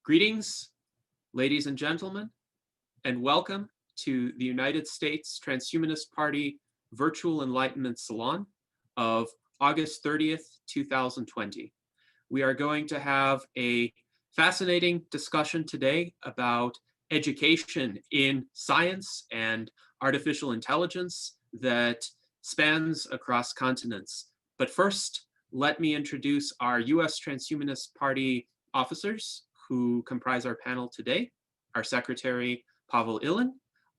Greetings, ladies and gentlemen, and welcome to the United States Transhumanist Party Virtual Enlightenment Salon of August 30th, 2020. We are going to have a fascinating discussion today about education in science and artificial intelligence that spans across continents. But first, let me introduce our US Transhumanist Party officers who comprise our panel today: our Secretary, Pavel Ilin,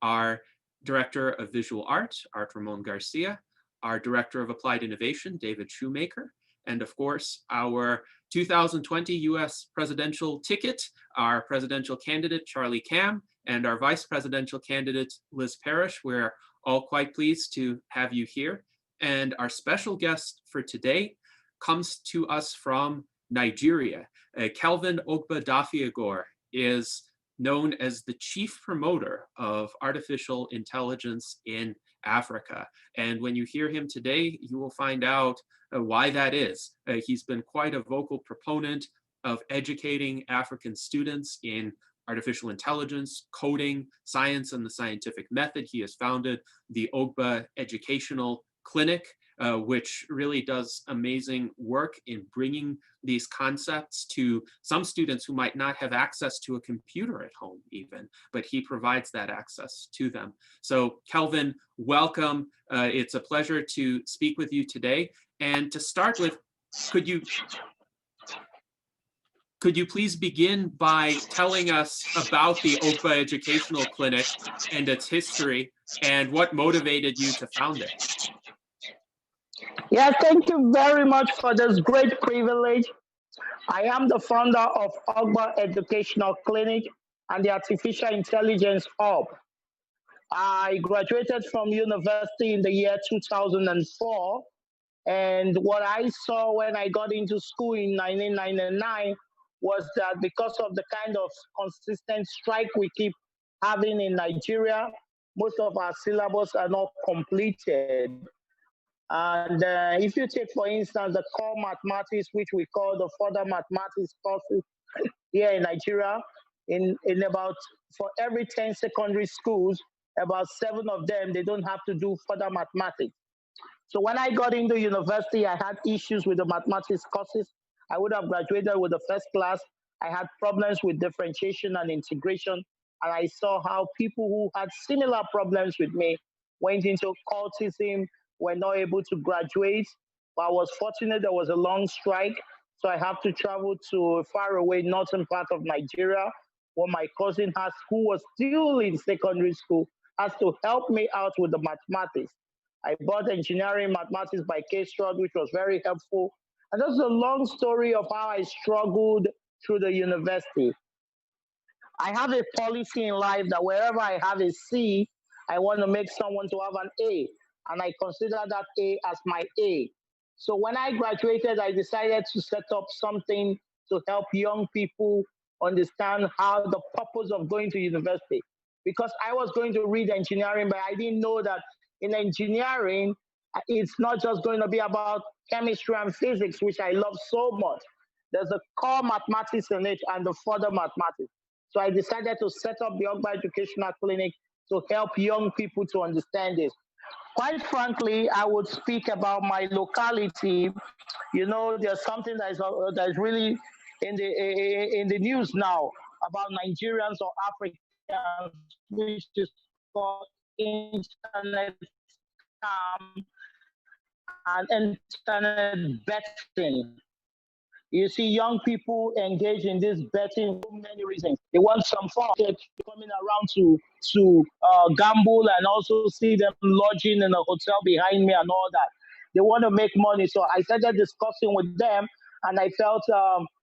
our Director of Visual Art, Art Ramon Garcia, our Director of Applied Innovation, David Shoemaker, and of course, our 2020 US presidential ticket, our presidential candidate, Charlie Kam, and our vice presidential candidate, Liz Parrish. We're all quite pleased to have you here. And our special guest for today comes to us from Nigeria. Kelvin Ogba Dafiaghor is known as the chief promoter of artificial intelligence in Africa. And when you hear him today, you will find out why that is. He's been quite a vocal proponent of educating African students in artificial intelligence, coding, science, and the scientific method. He has founded the Ogba Educational Clinic, which really does amazing work in bringing these concepts to some students who might not have access to a computer at home even, but he provides that access to them. So Kelvin, welcome. It's a pleasure to speak with you today. And to start with, could you please begin by telling us about the Ogba Educational Clinic and its history and what motivated you to found it? Yeah, thank you very much for this great privilege. I am the founder of Ogba Educational Clinic and the Artificial Intelligence Hub. I graduated from university in the year 2004, and what I saw when I got into school in 1999 was that because of the kind of consistent strike we keep having in Nigeria, most of our syllabus are not completed. And if you take, for instance, the core mathematics, which we call the further mathematics courses here in Nigeria, for every 10 secondary schools, about 7 of them, they don't have to do further mathematics. So when I got into university, I had issues with the mathematics courses. I would have graduated with the first class. I had problems with differentiation and integration. And I saw how people who had similar problems with me went into cultism, were not able to graduate. But I was fortunate there was a long strike, so I have to travel to a faraway northern part of Nigeria, where my cousin who was still in secondary school, has to help me out with the mathematics. I bought engineering mathematics by K-Strud, which was very helpful. And that's a long story of how I struggled through the university. I have a policy in life that wherever I have a C, I want to make someone to have an A. And I consider that A as my A. So when I graduated, I decided to set up something to help young people understand how the purpose of going to university. Because I was going to read engineering, but I didn't know that in engineering, it's not just going to be about chemistry and physics, which I love so much. There's a core mathematics in it and the further mathematics. So I decided to set up the Ogba Educational Clinic to help young people to understand this. Quite frankly, I would speak about my locality. You know, there's something that is really in the news now about Nigerians or Africans, which is called internet scam and internet betting. You see young people engage in this betting for many reasons. They want some fun, coming around to gamble, and also see them lodging in a hotel behind me and all that. They want to make money. So I started discussing with them, and I felt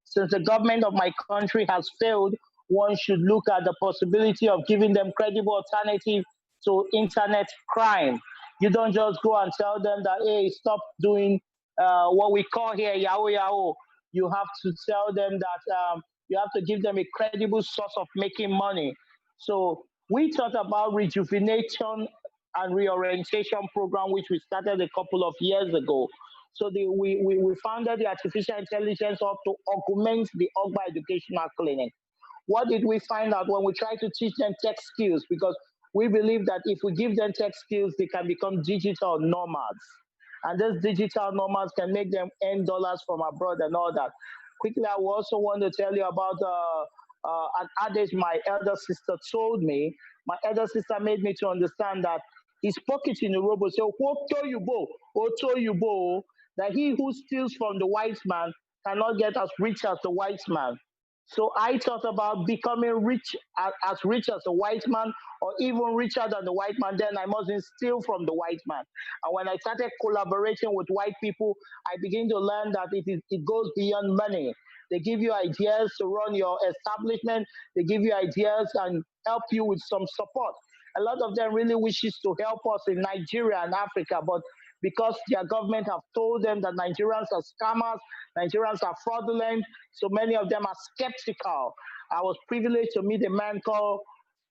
since the government of my country has failed, one should look at the possibility of giving them credible alternative to internet crime. You don't just go and tell them that, hey, stop doing what we call here Yahoo Yahoo. You have to tell them that you have to give them a credible source of making money. So we thought about rejuvenation and reorientation program, which we started a couple of years ago. So we founded the Artificial Intelligence Hub to augment the Ogba Educational Clinic. What did we find out when we tried to teach them tech skills? Because we believe that if we give them tech skills, they can become digital nomads. And those digital nomads can make them earn dollars from abroad and all that. Quickly, I also want to tell you about an adage my elder sister told me. My elder sister made me to understand that he spoke it in Yoruba. So, that he who steals from the white man cannot get as rich as the white man. So I thought about becoming as rich as the white man, or even richer than the white man. Then I mustn't steal from the white man. And when I started collaborating with white people, I began to learn that it goes beyond money. They give you ideas to run your establishment. They give you ideas and help you with some support. A lot of them really wishes to help us in Nigeria and Africa, but because their government have told them that Nigerians are scammers, Nigerians are fraudulent, so many of them are skeptical. I was privileged to meet a man called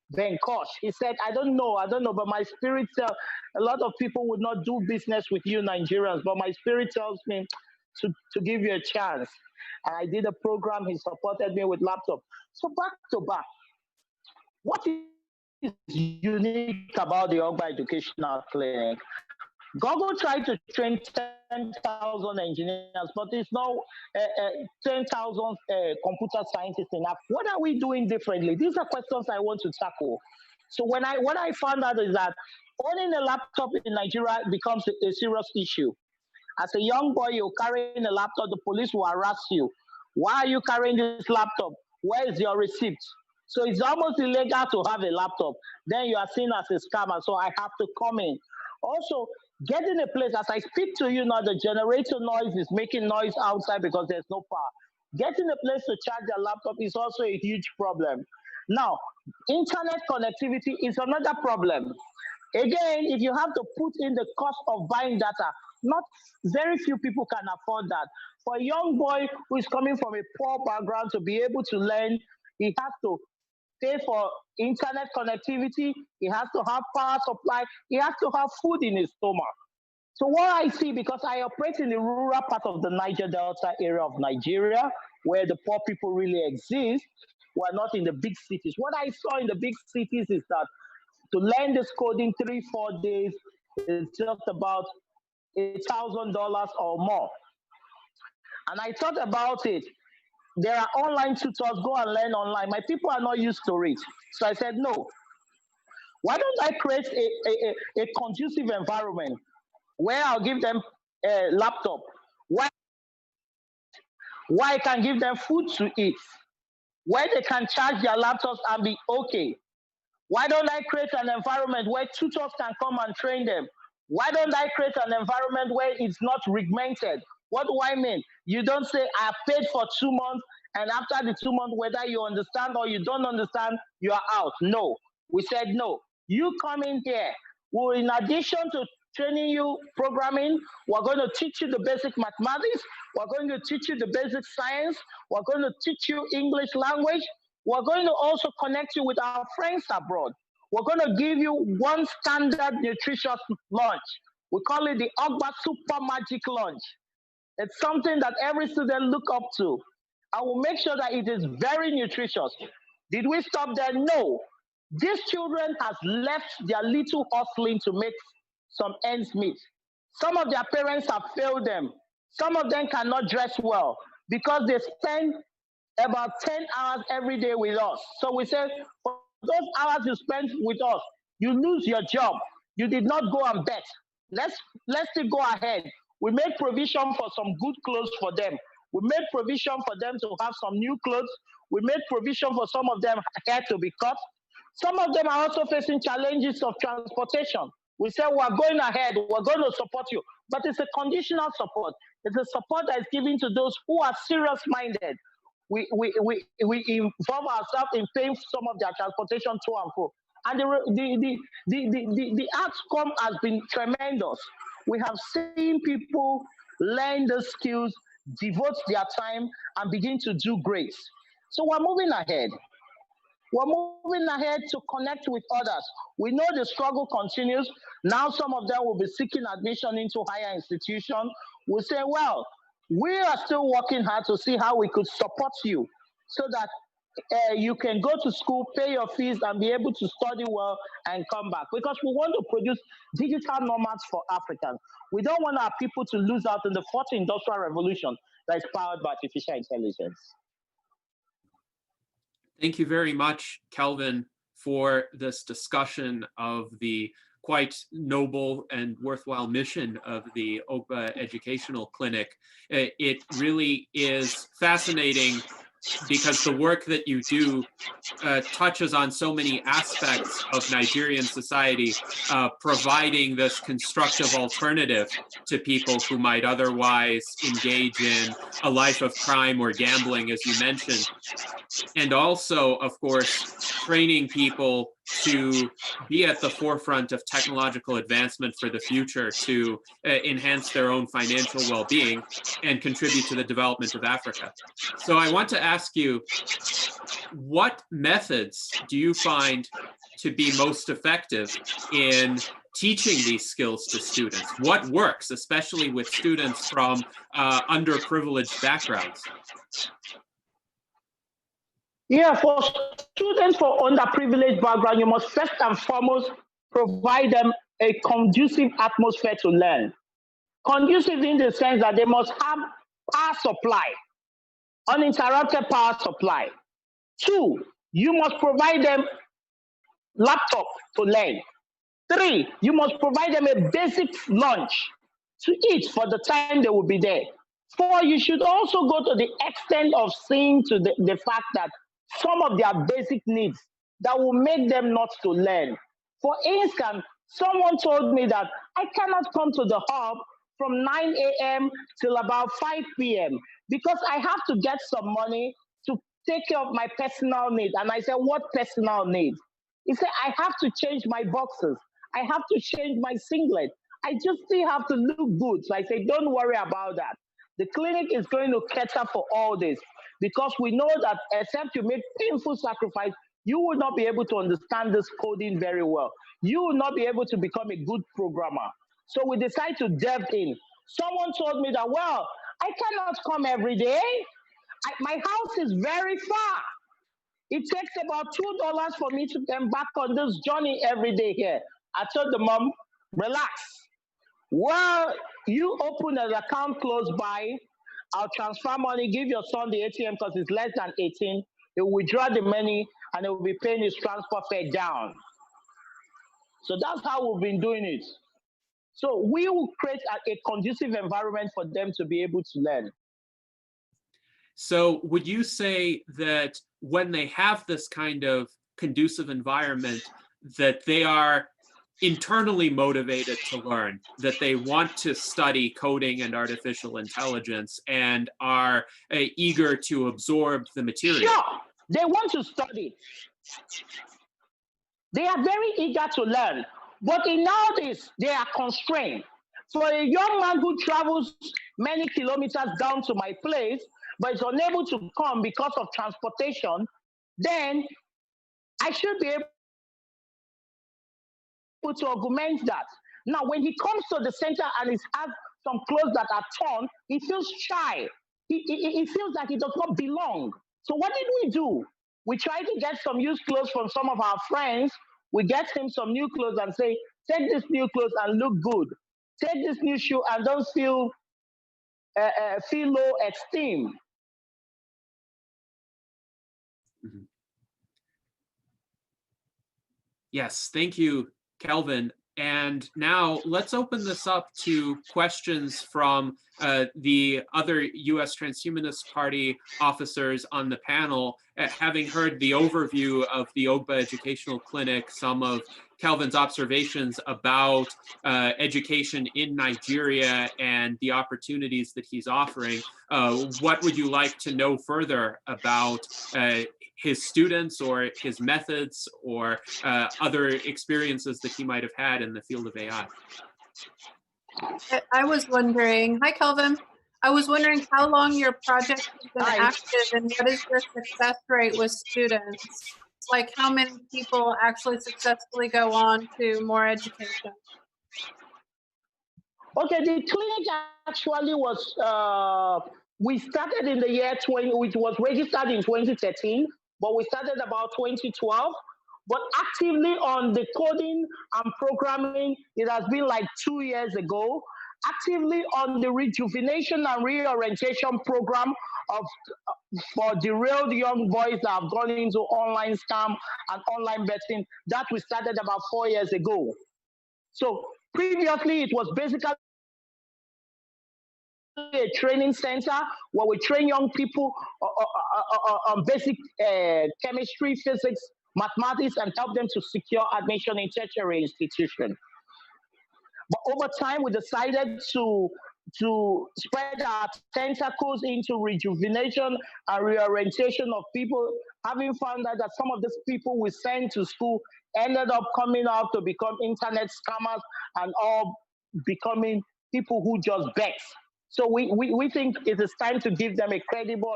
Ben Kosh. He said, I don't know, but my spirit tells a lot of people would not do business with you Nigerians, but my spirit tells me to give you a chance. And I did a program, he supported me with laptop. So back to back, what is unique about the Ogba Educational Clinic? Google tried to train 10,000 engineers, but it's now 10,000 computer scientists in Africa. What are we doing differently? These are questions I want to tackle. So what I found out is that owning a laptop in Nigeria becomes a serious issue. As a young boy, you're carrying a laptop, the police will harass you. Why are you carrying this laptop? Where is your receipt? So it's almost illegal to have a laptop. Then you are seen as a scammer, so I have to come in. Also, getting a place, as I speak to you now, the generator noise is making noise outside because there's no power. Getting a place to charge your laptop is also a huge problem. Now, internet connectivity is another problem. Again, if you have to put in the cost of buying data, not very few people can afford that. For a young boy who is coming from a poor background to be able to learn, he has to pay for internet connectivity, he has to have power supply, he has to have food in his stomach. So what I see, because I operate in the rural part of the Niger Delta area of Nigeria, where the poor people really exist, we're not in the big cities. What I saw in the big cities is that to learn this coding 3-4 days is just about $1,000 or more. And I thought about it. There are online tutors, go and learn online. My people are not used to it. So I said, no. Why don't I create a conducive environment where I'll give them a laptop, where I can give them food to eat, where they can charge their laptops and be okay. Why don't I create an environment where tutors can come and train them? Why don't I create an environment where it's not regimented? What do I mean? You don't say, I paid for 2 months, and after the 2 months, whether you understand or you don't understand, you are out. No. We said, no. You come in here. Well, in addition to training you programming, we're going to teach you the basic mathematics. We're going to teach you the basic science. We're going to teach you English language. We're going to also connect you with our friends abroad. We're going to give you one standard nutritious lunch. We call it the Ogba Super Magic Lunch. It's something that every student look up to. I will make sure that it is very nutritious. Did we stop there? No. These children has left their little hustling to make some ends meet. Some of their parents have failed them. Some of them cannot dress well because they spend about 10 hours every day with us. So we say, for those hours you spend with us, you lose your job. You did not go and bet. Let's still go ahead. We make provision for some good clothes for them. We make provision for them to have some new clothes. We make provision for some of them hair to be cut. Some of them are also facing challenges of transportation. We say, we're going ahead, we're going to support you. But it's a conditional support. It's a support that is given to those who are serious-minded. We involve ourselves in paying some of their transportation to and fro. And the outcome has been tremendous. We have seen people learn the skills, devote their time, and begin to do great. So we're moving ahead. We're moving ahead to connect with others. We know the struggle continues. Now some of them will be seeking admission into higher institutions. We'll say, well, we are still working hard to see how we could support you so that you can go to school, pay your fees, and be able to study well and come back. Because we want to produce digital nomads for Africans. We don't want our people to lose out in the fourth industrial revolution that is powered by artificial intelligence. Thank you very much, Kelvin, for this discussion of the quite noble and worthwhile mission of the Ogba Educational Clinic. It really is fascinating because the work that you do touches on so many aspects of Nigerian society, providing this constructive alternative to people who might otherwise engage in a life of crime or gambling, as you mentioned. And also, of course, training people to be at the forefront of technological advancement for the future to enhance their own financial well-being and contribute to the development of Africa. So I want to ask you, what methods do you find to be most effective in teaching these skills to students? What works, especially with students from underprivileged backgrounds? Yeah, for students from underprivileged background, you must first and foremost provide them a conducive atmosphere to learn. Conducive in the sense that they must have power supply, uninterrupted power supply. 2, you must provide them laptop to learn. 3, you must provide them a basic lunch to eat for the time they will be there. 4, you should also go to the extent of seeing to the fact that some of their basic needs that will make them not to learn. For instance, someone told me that I cannot come to the hub from 9 a.m. till about 5 p.m. because I have to get some money to take care of my personal needs. And I said, what personal needs? He said, I have to change my boxes. I have to change my singlet. I just still have to look good. So I said, don't worry about that. The clinic is going to cater for all this because we know that except you make painful sacrifice, you will not be able to understand this coding very well. You will not be able to become a good programmer. So we decided to delve in. Someone told me that, well, I cannot come every day. My house is very far. It takes about $2 for me to embark on this journey every day here. I told the mom, relax. Well, you open an account close by, I'll transfer money, give your son the ATM because it's less than 18. He will withdraw the money and he will be paying his transport fare down. So that's how we've been doing it. So we will create a conducive environment for them to be able to learn. So would you say that when they have this kind of conducive environment, that they are internally motivated to learn, that they want to study coding and artificial intelligence and are eager to absorb the material? Sure, they want to study. They are very eager to learn. But in nowadays, they are constrained. For a young man who travels many kilometers down to my place, but is unable to come because of transportation, then I should be able to augment that. Now, when he comes to the center and he has some clothes that are torn, he feels shy. He feels like he does not belong. So what did we do? We tried to get some used clothes from some of our friends. We get him some new clothes and say, take this new clothes and look good. Take this new shoe and don't feel low esteem. Mm-hmm. Yes, thank you, Kelvin. And now let's open this up to questions from the other U.S. Transhumanist Party officers on the panel, having heard the overview of the Ogba Educational Clinic, some of Kelvin's observations about education in Nigeria and the opportunities that he's offering. What would you like to know further about his students or his methods or other experiences that he might have had in the field of AI? I was wondering, hi Kelvin, I was wondering how long your project has been active and what is your success rate with students? Like how many people actually successfully go on to more education? Okay, the clinic actually was, we started in the year 20, which was registered in 2013. but we started about 2012. But actively on the coding and programming, it has been like 2 years ago. Actively on the rejuvenation and reorientation program of for derailed young boys that have gone into online scam and online betting, that we started about 4 years ago. So previously, it was basically a training center where we train young people on basic chemistry, physics, mathematics, and help them to secure admission in tertiary institutions. But over time, we decided to spread our tentacles into rejuvenation and reorientation of people, having found out that some of these people we sent to school ended up coming out to become internet scammers and all becoming people who just bet. So we think it is time to give them a credible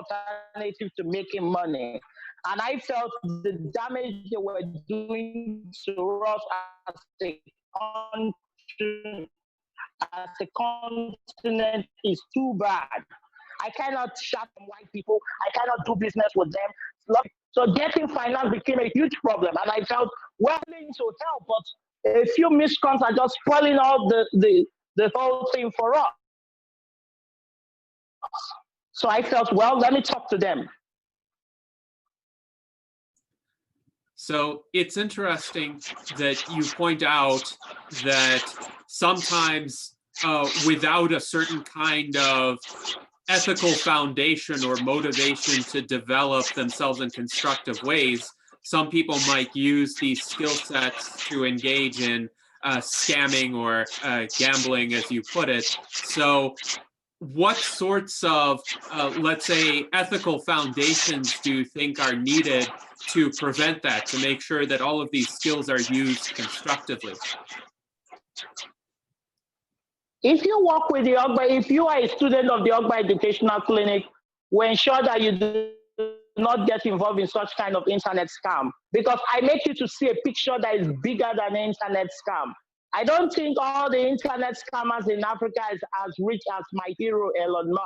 alternative to making money. And I felt the damage they were doing to us as a continent is too bad. I cannot shut from white people. I cannot do business with them. So getting finance became a huge problem. And I felt willing to help, but a few miscons are just spoiling all the whole thing for us. So I felt, well, let me talk to them. So it's interesting that you point out that sometimes without a certain kind of ethical foundation or motivation to develop themselves in constructive ways, some people might use these skill sets to engage in scamming or gambling, as you put it. So what sorts of, let's say, ethical foundations do you think are needed to prevent that, to make sure that all of these skills are used constructively? If you work with the Ogba, if you are a student of the Ogba Educational Clinic, we ensure that you do not get involved in such kind of internet scam, because I make you to see a picture that is bigger than an internet scam. I don't think all the internet scammers in Africa is as rich as my hero, Elon Musk.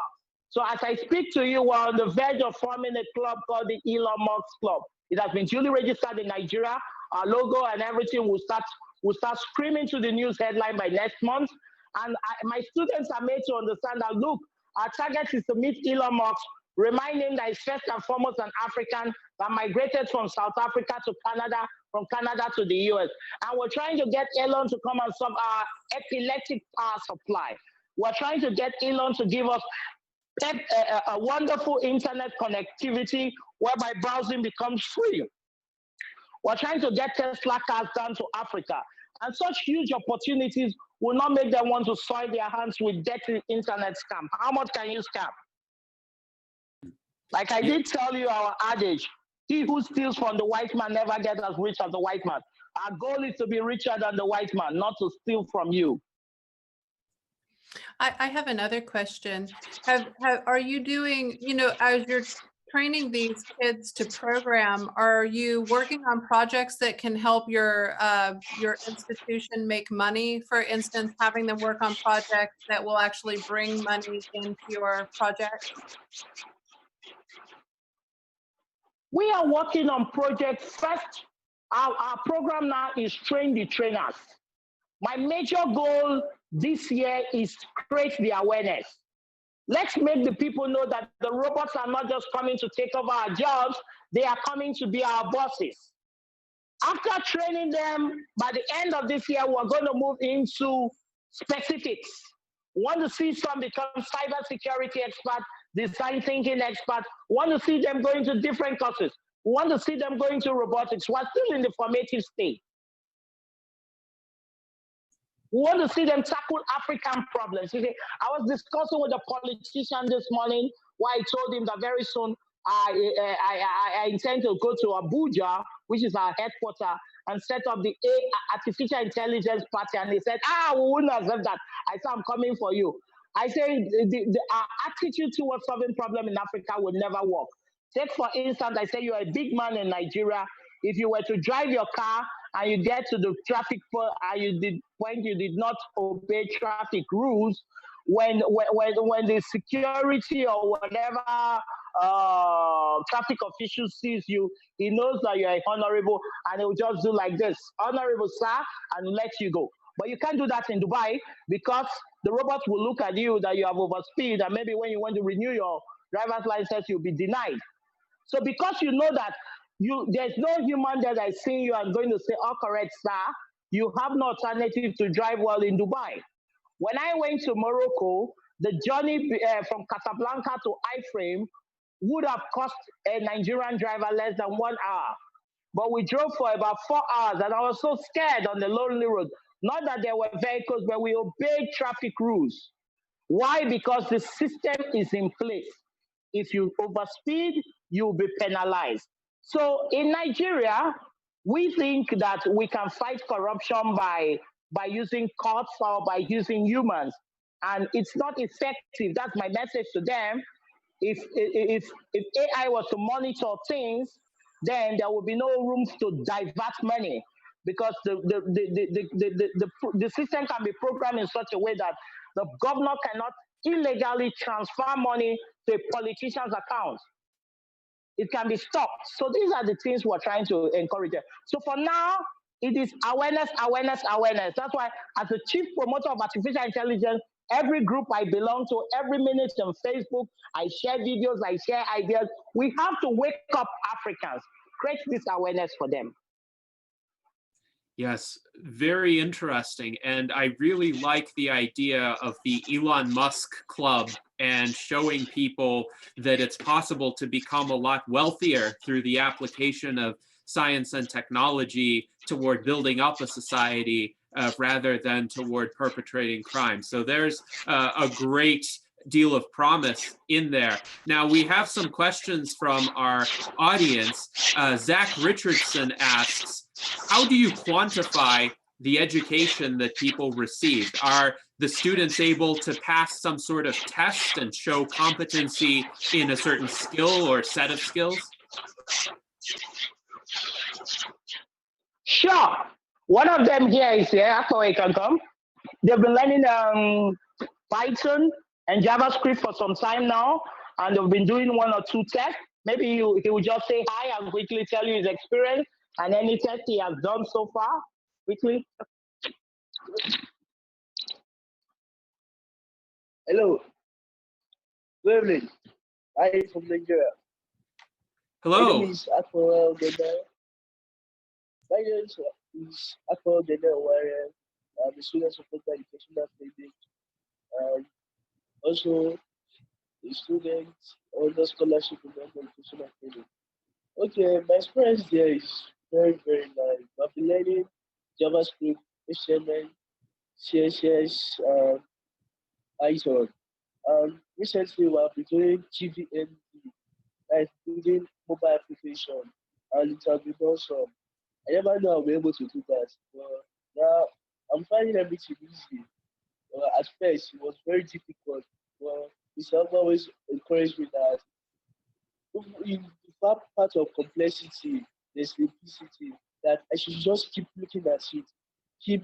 So as I speak to you, we're on the verge of forming a club called the Elon Musk Club. It has been duly registered in Nigeria. Our logo and everything will start screaming to the news headline by next month. And my students are made to understand that, look, our target is to meet Elon Musk, remind him that he's first and foremost an African that migrated from South Africa to Canada, from Canada to the US. And we're trying to get Elon to come and solve our epileptic power supply. We're trying to get Elon to give us a wonderful internet connectivity whereby browsing becomes free. We're trying to get Tesla cars down to Africa. And such huge opportunities will not make them want to soil their hands with dirty internet scam. How much can you scam? Like I did tell you our adage, he who steals from the white man never gets as rich as the white man. Our goal is to be richer than the white man, not to steal from you. I have another question. Are you doing, as you're training these kids to program, are you working on projects that can help your institution make money? For instance, having them work on projects that will actually bring money into your project? We are working on projects. First, our program now is train the trainers. My major goal this year is to create the awareness. Let's make the people know that the robots are not just coming to take over our jobs, they are coming to be our bosses. After training them, by the end of this year, we're going to move into specifics. We want to see some become cybersecurity experts, design thinking experts. We want to see them going to different courses. We want to see them going to robotics. We're still in the formative stage. We want to see them tackle African problems. You see, I was discussing with a politician this morning where I told him that very soon I intend to go to Abuja, which is our headquarters, and set up the Artificial Intelligence Party. And he said, we wouldn't accept that. I said, I'm coming for you. I say our attitude towards solving problems in Africa will never work. Take, for instance, I say you're a big man in Nigeria. If you were to drive your car and you get to the traffic point and you did not obey traffic rules, when the security or whatever traffic official sees you, he knows that you are honorable, and he will just do like this, honorable sir, and let you go. But you can't do that in Dubai, because the robot will look at you that you have overspeed, and maybe when you want to renew your driver's license, you'll be denied. So because you know that there's no human there that is seeing you and going to say, oh, correct, sir, you have no alternative to drive well in Dubai. When I went to Morocco, the journey from Casablanca to Iframe would have cost a Nigerian driver less than 1 hour. But we drove for about 4 hours, and I was so scared on the lonely road. Not that there were vehicles, but we obeyed traffic rules. Why? Because the system is in place. If you overspeed, you'll be penalized. So in Nigeria, we think that we can fight corruption by using courts or by using humans, and it's not effective. That's my message to them. If AI was to monitor things, then there will be no room to divert money, because the system can be programmed in such a way that the governor cannot illegally transfer money to a politician's account. It can be stopped. So these are the things we're trying to encourage them. So for now, it is awareness, awareness, awareness. That's why, as a chief promoter of artificial intelligence, every group I belong to, every minute on Facebook, I share videos, I share ideas. We have to wake up Africans, create this awareness for them. Yes, very interesting. And I really like the idea of the Elon Musk Club and showing people that it's possible to become a lot wealthier through the application of science and technology toward building up a society rather than toward perpetrating crime. So there's a great deal of promise in there. Now we have some questions from our audience. Zach Richardson asks, how do you quantify the education that people received? Are the students able to pass some sort of test and show competency in a certain skill or set of skills? Sure. One of them here is here, after you can come. They've been learning Python and JavaScript for some time now, and they've been doing 1 or 2 tests. Maybe he will just say hi and quickly tell you his experience and any test he has done so far, quickly. Hello. Good evening. I am from Nigeria. Hello. My name is Ogba Dafiaghor. My name is Ogba Dafiaghor. I'm a student of Ogba Educational Clinic, and also a student under scholarship in Ogba Educational Clinic. Okay, my experience there is very, very nice. I've been learning JavaScript, HTML, CSS, Python. Recently, we have been doing GVND, like building mobile application, and it has been awesome. I never knew I'll be able to do that, but now I'm finding everything easy. At first, it was very difficult, but it's always encouraged me that in that part of complexity, there's simplicity, that I should just keep looking at it, keep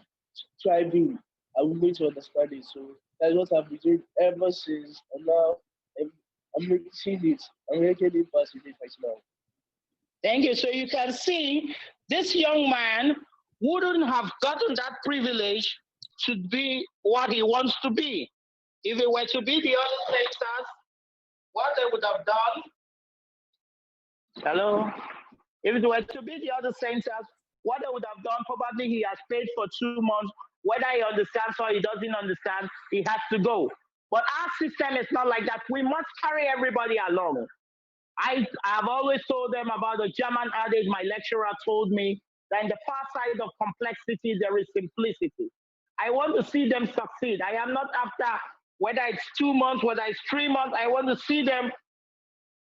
striving, and we need to understand it. So that's what I've been doing ever since, and now I'm seeing it. I'm making it past it right now. Thank you. So you can see this young man wouldn't have gotten that privilege to be what he wants to be. If it were to be the other sectors, what they would have done. Hello? If it were to be the other centers, what they would have done, probably he has paid for 2 months. Whether he understands or he doesn't understand, he has to go. But our system is not like that. We must carry everybody along. I've always told them about the German adage my lecturer told me, that in the far side of complexity, there is simplicity. I want to see them succeed. I am not after whether it's 2 months, whether it's 3 months, I want to see them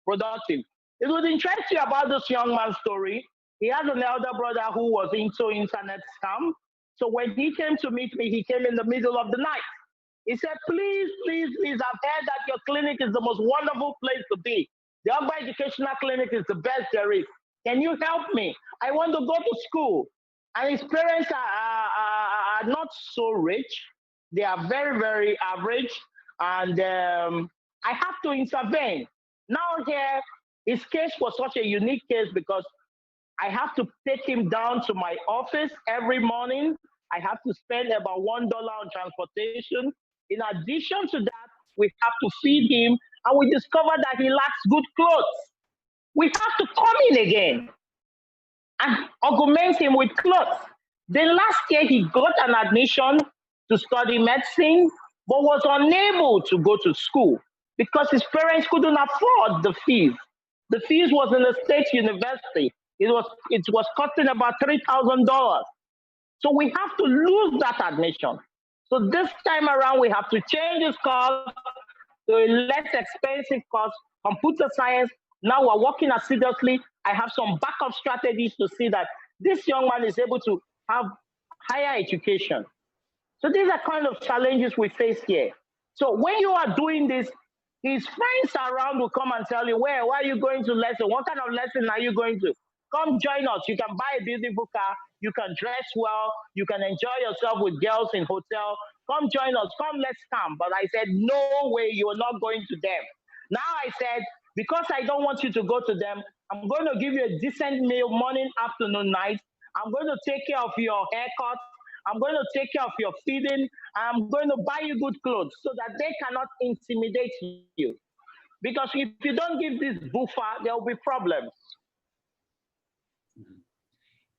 productive. It would interest you about this young man's story. He has an elder brother who was into internet scam. So when he came to meet me, he came in the middle of the night. He said, please, please, please, I've heard that your clinic is the most wonderful place to be. The Ogba Educational Clinic is the best there is. Can you help me? I want to go to school. And his parents are not so rich. They are very, very average. And I have to intervene. Now here, his case was such a unique case because I have to take him down to my office every morning. I have to spend about $1 on transportation. In addition to that, we have to feed him, and we discovered that he lacks good clothes. We have to come in again and augment him with clothes. Then last year, he got an admission to study medicine, but was unable to go to school because his parents couldn't afford the fees. The fees was in a state university. It was costing about $3,000. So we have to lose that admission. So this time around, we have to change his course to a less expensive course, computer science. Now we're working assiduously. I have some backup strategies to see that this young man is able to have higher education. So these are kind of challenges we face here. So when you are doing this, his friends around will come and tell you, where are you going to lesson? What kind of lesson are you going to? Come join us. You can buy a beautiful car. You can dress well. You can enjoy yourself with girls in hotel. Come join us. Come, let's come. But I said, no way, you're not going to them. Now I said, because I don't want you to go to them, I'm going to give you a decent meal morning, afternoon, night. I'm going to take care of your haircut. I'm going to take care of your feeding. I'm going to buy you good clothes so that they cannot intimidate you. Because if you don't give this buffer, there will be problems.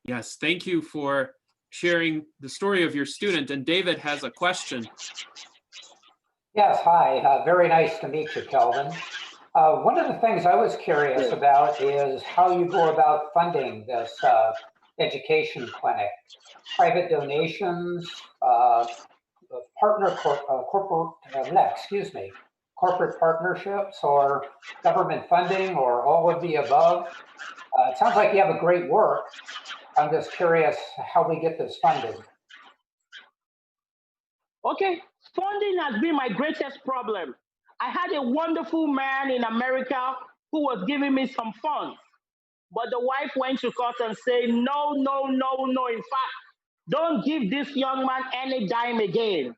Yes, thank you for sharing the story of your student. And David has a question. Yes, hi. Very nice to meet you, Kelvin. One of the things I was curious about is how you go about funding this education clinic. Private donations, corporate partnerships, or government funding, or all of the above. It sounds like you have a great work. I'm just curious how we get this funded. Okay, funding has been my greatest problem. I had a wonderful man in America who was giving me some funds, but the wife went to court and said, no, no, no, no. In fact, don't give this young man any dime again.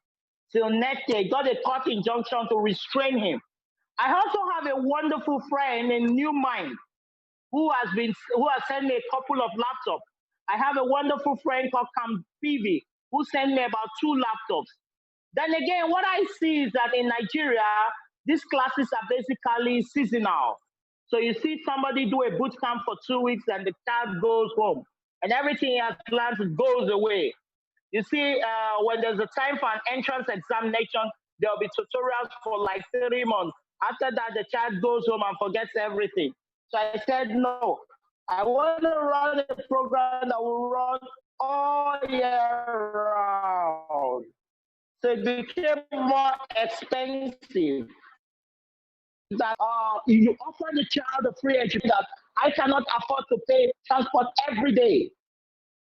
Till next year, got a court injunction to restrain him. I also have a wonderful friend in New Mind who has sent me a couple of laptops. I have a wonderful friend called Cam Peavy who sent me about 2 laptops. Then again, what I see is that in Nigeria, these classes are basically seasonal. So you see somebody do a boot camp for 2 weeks and the child goes home and everything he has planned goes away. You see, when there's a time for an entrance examination, there'll be tutorials for like 3 months. After that, the child goes home and forgets everything. So I said, no, I want to run a program that will run all year round. So it became more expensive. That you offer the child a free education that I cannot afford to pay transport every day.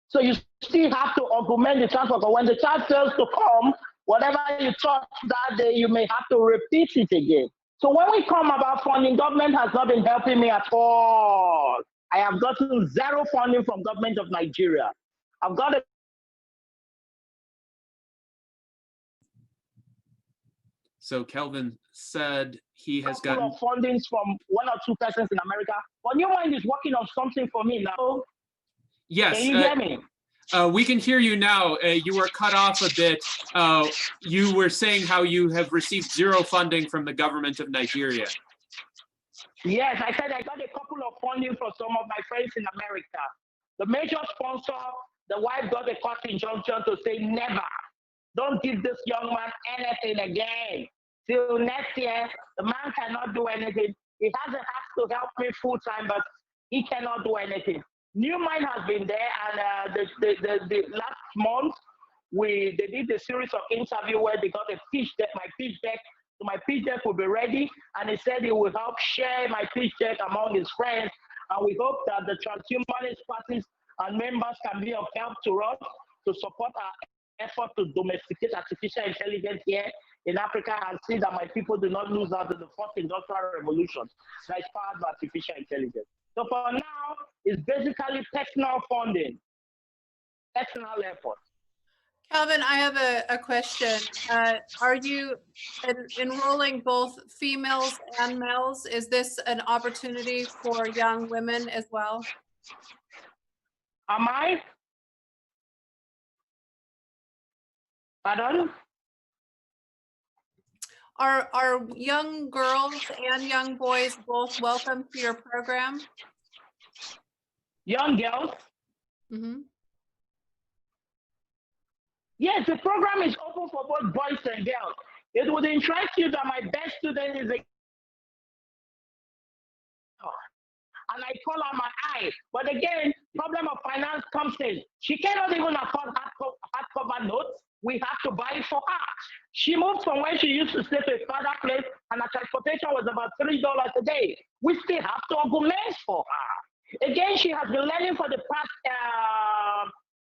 So you still have to augment the transport. But when the child fails to come, whatever you taught that day, you may have to repeat it again. So when we come about funding, government has not been helping me at all. I have gotten 0 funding from government of Nigeria. I've got a So Kelvin said he has couple gotten of fundings from 1 or 2 persons in America. But New Mind is working on something for me now. Yes. Can you hear me? We can hear you now. You were cut off a bit. You were saying how you have received 0 funding from the government of Nigeria. Yes, I said I got a couple of funding from some of my friends in America. The major sponsor, the wife got a court injunction to say never. Don't give this young man anything again. Till next year, the man cannot do anything. He hasn't asked to help me full time, but he cannot do anything. New Mind has been there, and the last month, they did a series of interviews where they got a pitch deck, my pitch deck. So my pitch deck will be ready, and he said he will help share my pitch deck among his friends. And we hope that the Transhumanist Parties and members can be of help to us to support our effort to domesticate artificial intelligence here in Africa and see that my people do not lose out to the fourth industrial revolution that is powered by artificial intelligence. So for now, it's basically personal funding, personal effort. Kelvin, I have a question. Are you enrolling both females and males? Is this an opportunity for young women as well? Am I? Pardon? Are young girls and young boys both welcome to your program? Young girls? Mm-hmm. Yes, the program is open for both boys and girls. It would interest you that my best student is a and I call her my eye. But again, problem of finance comes in. She cannot even afford hardcover notes. We have to buy it for her. She moved from where she used to stay to a further place, and her transportation was about $3 a day. We still have to augment for her. Again, she has been learning for the past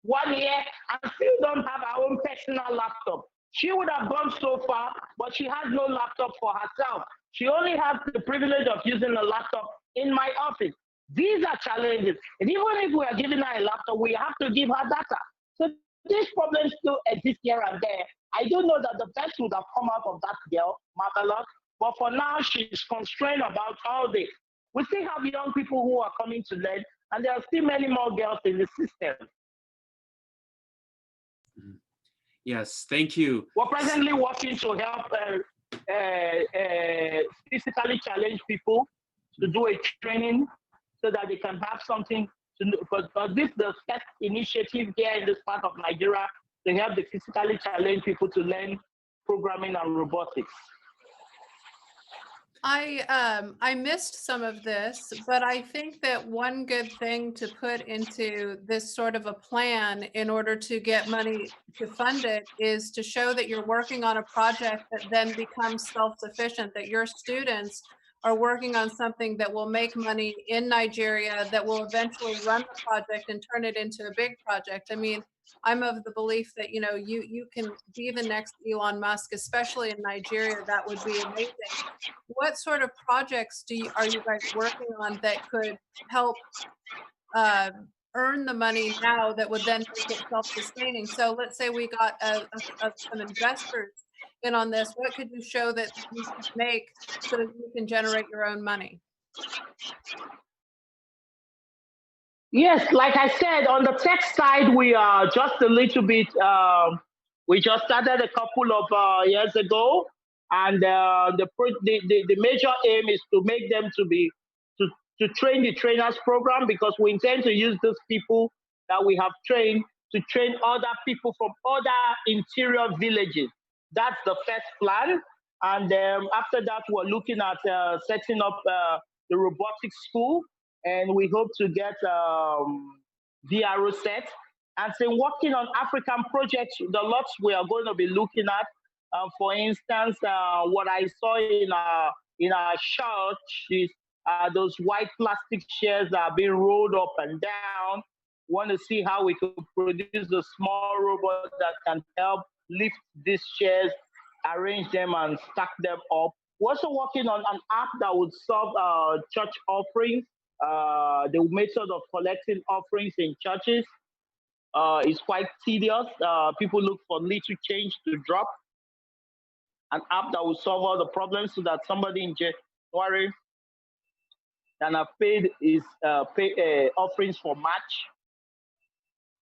1 year and still don't have her own personal laptop. She would have gone so far, but she has no laptop for herself. She only has the privilege of using a laptop in my office. These are challenges. And even if we are giving her a laptop, we have to give her data. So these problems still exist here and there. I do know that the best would have come out of that girl, marvelous, but for now she's constrained about all this. We still have young people who are coming to learn, and there are still many more girls in the system. Yes, thank you. We're presently working to help physically challenged people to do a training so that they can have something to do. Because this is the first initiative here in this part of Nigeria to help the physically challenged people to learn programming and robotics. I missed some of this, but I think that one good thing to put into this sort of a plan in order to get money to fund it is to show that you're working on a project that then becomes self-sufficient, that your students are working on something that will make money in Nigeria, that will eventually run the project and turn it into a big project. I mean, I'm of the belief that, you know, you can be the next Elon Musk, especially in Nigeria. That would be amazing. What sort of projects are you guys working on that could help earn the money now that would then make it self-sustaining? So let's say we got some investors in on this. What could you show that you could make so that you can generate your own money? Yes, like I said, on the tech side, we are just a little bit, we just started a couple of years ago, and the major aim is to make them to train the trainers program, because we intend to use those people that we have trained to train other people from other interior villages. That's the first plan. And after that, we're looking at setting up the robotics school, and we hope to get VRO set. And so working on African projects, the lots we are going to be looking at, for instance, what I saw in our church is those white plastic chairs that are being rolled up and down. Want to see how we could produce a small robot that can help lift these chairs, arrange them and stack them up. We're also working on an app that would solve church offerings. The method of collecting offerings in churches is quite tedious. People look for little change to drop. An app that will solve all the problems so that somebody in January can have paid his offerings for March.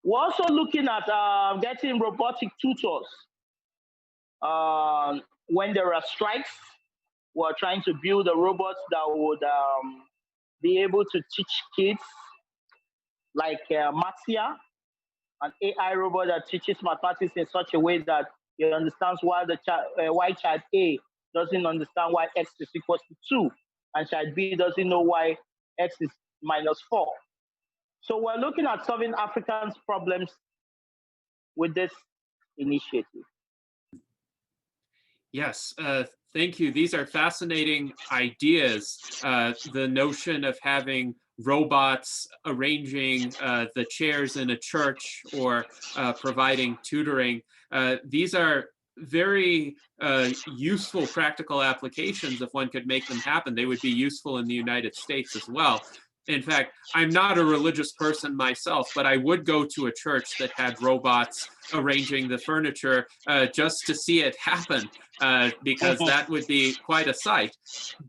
We're also looking at getting robotic tutors. When there are strikes, we're trying to build a robot that would be able to teach kids, like Maxia, an AI robot that teaches mathematics in such a way that it understands why why child A doesn't understand why x is equal to 2, and child B doesn't know why x is minus 4. So we're looking at solving Africans' problems with this initiative. Yes, thank you. These are fascinating ideas. The notion of having robots arranging the chairs in a church or providing tutoring. These are very useful practical applications. If one could make them happen, they would be useful in the United States as well. In fact, I'm not a religious person myself, but I would go to a church that had robots arranging the furniture just to see it happen, because that would be quite a sight.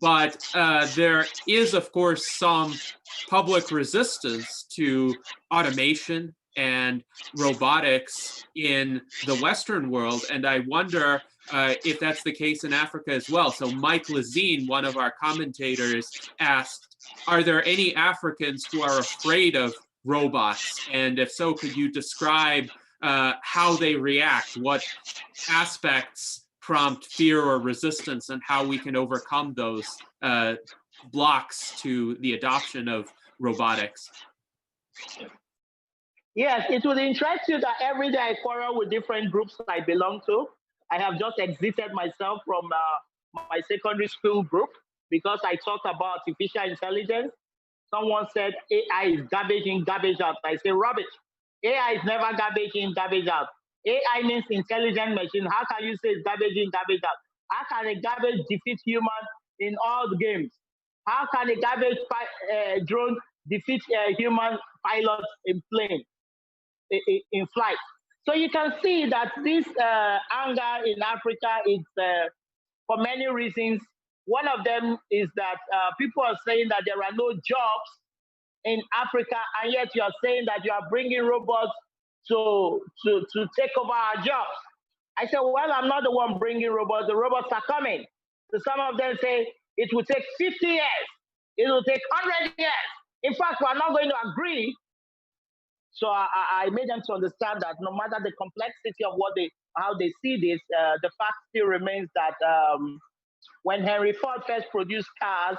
But there is, of course, some public resistance to automation and robotics in the Western world. And I wonder if that's the case in Africa as well. So Mike Lazine, one of our commentators, asked, are there any Africans who are afraid of robots? And if so, could you describe how they react? What aspects prompt fear or resistance, and how we can overcome those blocks to the adoption of robotics? Yes, it would interest you that every day I quarrel with different groups I belong to. I have just exited myself from my secondary school group because I talked about artificial intelligence. Someone said AI is garbage in, garbage out. I say rubbish. AI is never garbage in, garbage out. AI means intelligent machine. How can you say it's garbage in, garbage out? How can a garbage defeat human in all the games? How can a garbage drone defeat human pilots in plane, in flight? So you can see that this anger in Africa is for many reasons. One of them is that people are saying that there are no jobs in Africa, and yet you are saying that you are bringing robots to take over our jobs. I said, well, I'm not the one bringing robots. The robots are coming. So some of them say it will take 50 years. It will take 100 years. In fact, we're not going to agree. So I made them to understand that no matter the complexity of how they see this, the fact still remains that when Henry Ford first produced cars,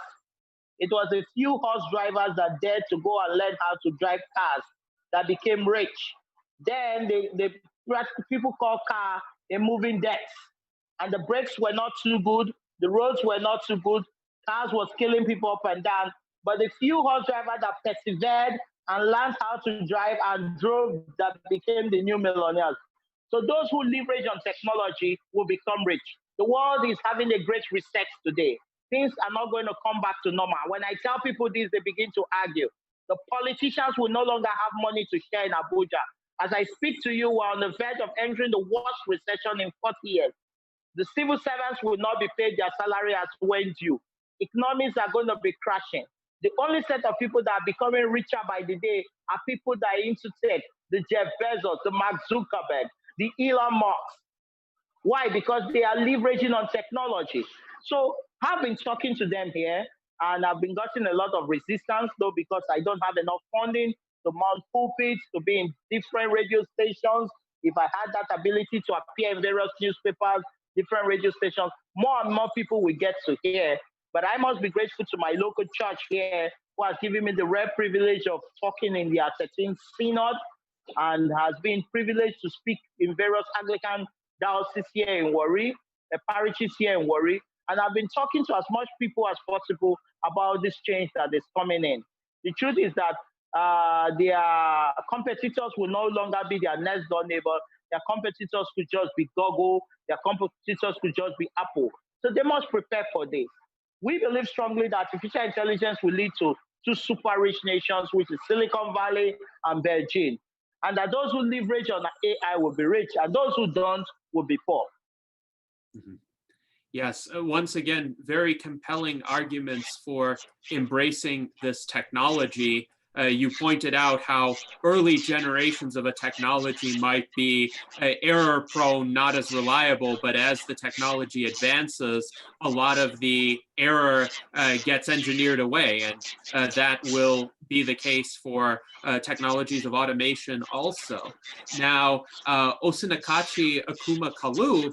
it was a few horse drivers that dared to go and learn how to drive cars that became rich. Then people call car a moving death. And the brakes were not too good. The roads were not too good. Cars was killing people up and down. But the few horse drivers that persevered and learned how to drive and drove that became the new millionaires. So those who leverage on technology will become rich. The world is having a great reset today. Things are not going to come back to normal. When I tell people this, they begin to argue. The politicians will no longer have money to share in Abuja. As I speak to you, we're on the verge of entering the worst recession in 40 years. The civil servants will not be paid their salary as when due. Economies are going to be crashing. The only set of people that are becoming richer by the day are people that are into tech, the Jeff Bezos, the Mark Zuckerberg, the Elon Musk. Why? Because they are leveraging on technology. So I've been talking to them here, and I've been getting a lot of resistance, though, because I don't have enough funding to mount pulpits, to be in different radio stations. If I had that ability to appear in various newspapers, different radio stations, more and more people will get to hear. But I must be grateful to my local church here, who has given me the rare privilege of talking in their 13th synod, and has been privileged to speak in various Anglican dioceses here in Warri, parishes here in Warri. And I've been talking to as much people as possible about this change that is coming in. The truth is that their competitors will no longer be their next door neighbor. Their competitors could just be Google. Their competitors could just be Apple. So they must prepare for this. We believe strongly that artificial intelligence will lead to two super rich nations, which is Silicon Valley and Beijing. And that those who leverage on AI will be rich, and those who don't will be poor. Mm-hmm. Yes, once again, very compelling arguments for embracing this technology. You pointed out how early generations of a technology might be error prone, not as reliable, but as the technology advances, a lot of the error gets engineered away, and that will be the case for technologies of automation also. Now, Osinakachi Akuma Kalu,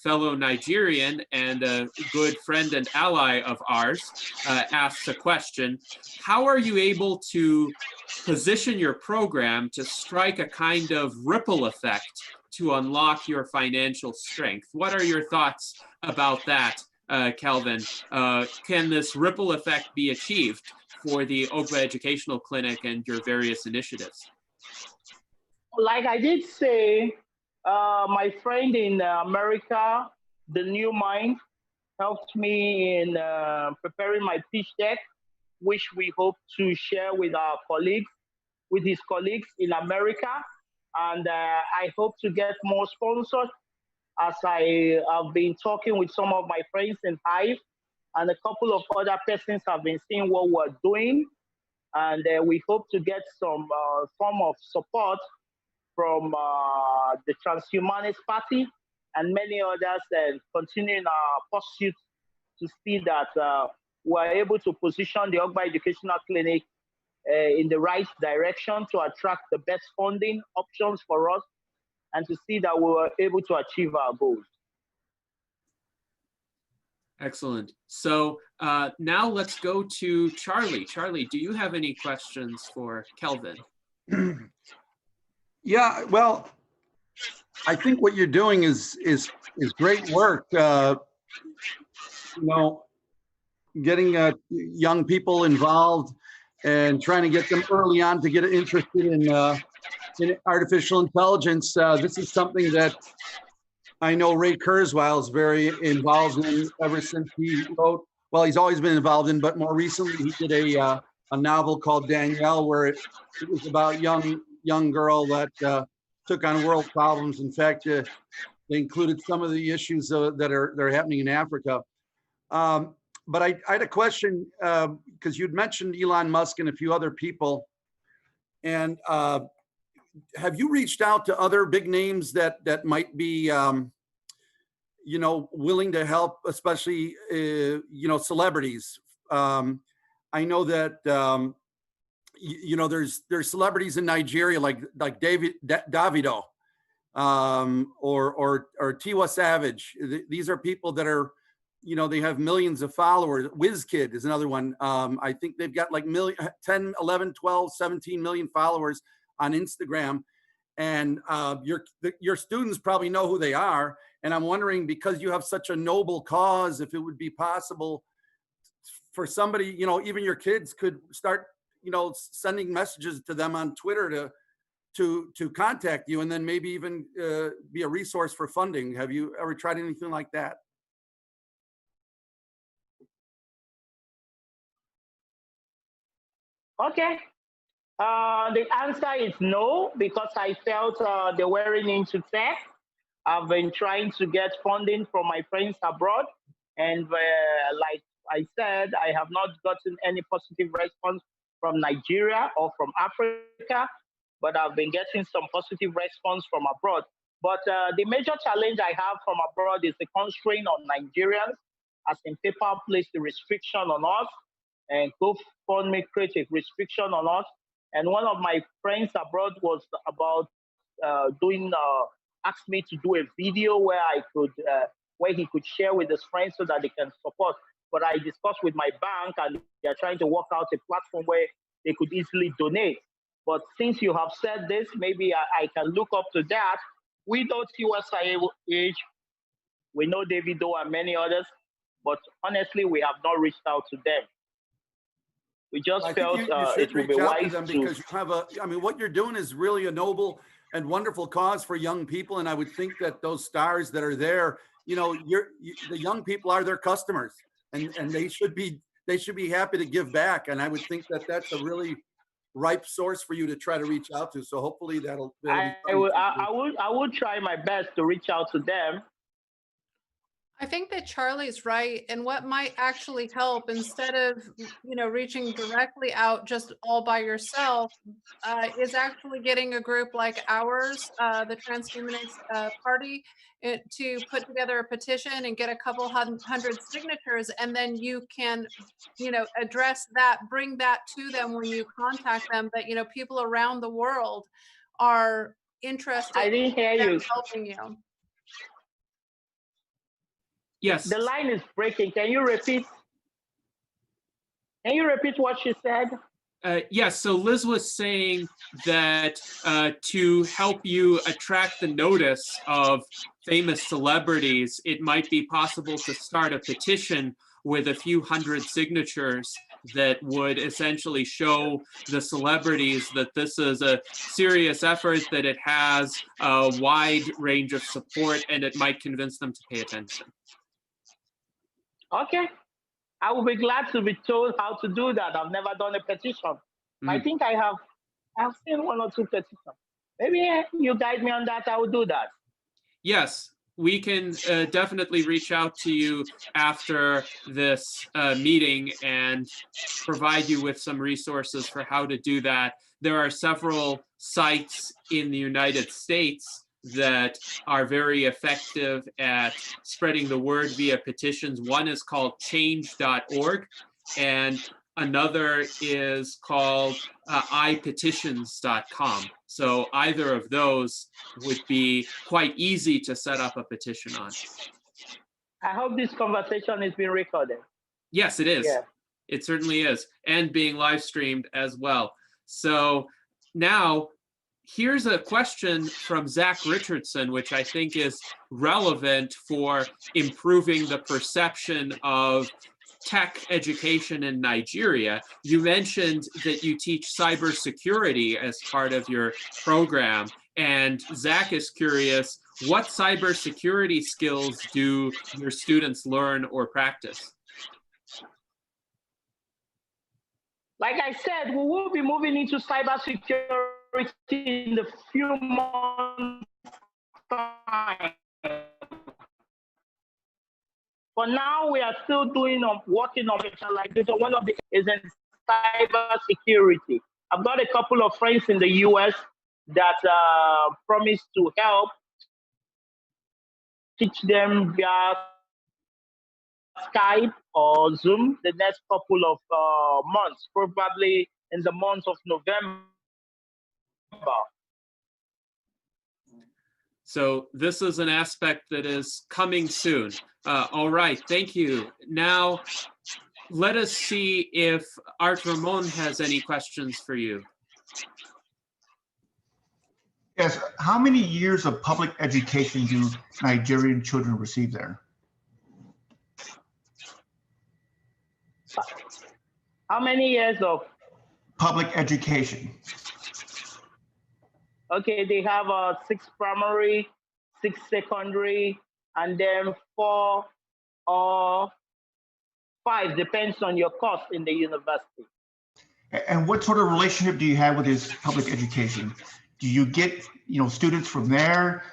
fellow Nigerian and a good friend and ally of ours, asks a question: how are you able to position your program to strike a kind of ripple effect to unlock your financial strength? What are your thoughts about that, Kelvin? Can this ripple effect be achieved for the Ogba Educational Clinic and your various initiatives? Like I did say, my friend in America, the New Mind, helped me in preparing my pitch deck. which we hope to share with our colleagues, with his colleagues in America. And I hope to get more sponsors, as I have been talking with some of my friends in Hive, and a couple of other persons have been seeing what we're doing. And we hope to get some form of support from the Transhumanist Party and many others, and continuing our pursuit to see that we're able to position the Ogba Educational Clinic in the right direction to attract the best funding options for us, and to see that we were able to achieve our goals. Excellent. So now let's go to Charlie. Charlie, do you have any questions for Kelvin? Yeah, well, I think what you're doing is great work. You know, getting young people involved and trying to get them early on to get interested in artificial intelligence. This is something that I know Ray Kurzweil is very involved in ever since he wrote. Well, he's always been involved in, but more recently he did a novel called Danielle, where it was about young girl that took on world problems. In fact, they included some of the issues that are happening in Africa. But I had a question, because you'd mentioned Elon Musk and a few other people. And have you reached out to other big names that might be, you know, willing to help, especially, you know, celebrities? I know that, you know, there's celebrities in Nigeria like Davido, or Tiwa Savage. These are people that are, you know, they have millions of followers. WizKid is another one. I think they've got like 10, 11, 12, 17 million followers on Instagram. And your students probably know who they are. And I'm wondering, because you have such a noble cause, if it would be possible for somebody, you know, even your kids could start, you know, sending messages to them on Twitter to contact you, and then maybe even be a resource for funding. Have you ever tried anything like that? Okay. The answer is no, because I felt they weren't into tech. I've been trying to get funding from my friends abroad, and like I said, I have not gotten any positive response from Nigeria or from Africa, but I've been getting some positive response from abroad. But the major challenge I have from abroad is the constraint on Nigerians, as in PayPal placed the restriction on us, and GoFundMe created a restriction on us. And one of my friends abroad was about asked me to do a video where I could, where he could share with his friends so that they can support. But I discussed with my bank, and they're trying to work out a platform where they could easily donate. But since you have said this, maybe I can look up to that. We know USIH, we know Davido and many others, but honestly, we have not reached out to them. We just felt it would be wise to. Because you have I mean, what you're doing is really a noble and wonderful cause for young people. And I would think that those stars that are there, you know, the young people are their customers, and they should be happy to give back. And I would think that that's a really ripe source for you to try to reach out to. So hopefully that'll I would try my best to reach out to them. I think that Charlie's right. And what might actually help, instead of, you know, reaching directly out just all by yourself, is actually getting a group like ours, the Transhumanist Party, to put together a petition and get a couple hundred signatures. And then you can, you know, address that, bring that to them when you contact them, that, you know, people around the world are interested in helping you. Yes. The line is breaking. Can you repeat? Can you repeat what she said? Yes. So Liz was saying that to help you attract the notice of famous celebrities, it might be possible to start a petition with a few hundred signatures that would essentially show the celebrities that this is a serious effort, that it has a wide range of support, and it might convince them to pay attention. Okay. I will be glad to be told how to do that. I've never done a petition. I think I've seen one or two petitions. Maybe you guide me on that, I will do that. Yes, we can definitely reach out to you after this meeting and provide you with some resources for how to do that. There are several sites in the United States that are very effective at spreading the word via petitions. One is called change.org, and another is called ipetitions.com. So either of those would be quite easy to set up a petition on. I hope this conversation is being recorded. Yes, it is. Yeah. It certainly is, and being live streamed as well. So now here's a question from Zach Richardson, which I think is relevant for improving the perception of tech education in Nigeria. You mentioned that you teach cybersecurity as part of your program, and Zach is curious, what cybersecurity skills do your students learn or practice? Like I said, we will be moving into cybersecurity in the few months' time. For now, we are still working on virtualization. One of the is in cybersecurity. I've got a couple of friends in the US that promise to help teach them via Skype or Zoom the next couple of months, probably in the month of November. So this is an aspect that is coming soon. All right, thank you. Now, let us see if Art Ramon has any questions for you. Yes, how many years of public education do Nigerian children receive there? How many years of Public education. Okay, they have 6 primary, 6 secondary, and then 4 or 5, depends on your course in the university. And what sort of relationship do you have with this public education? Do you get, students from there?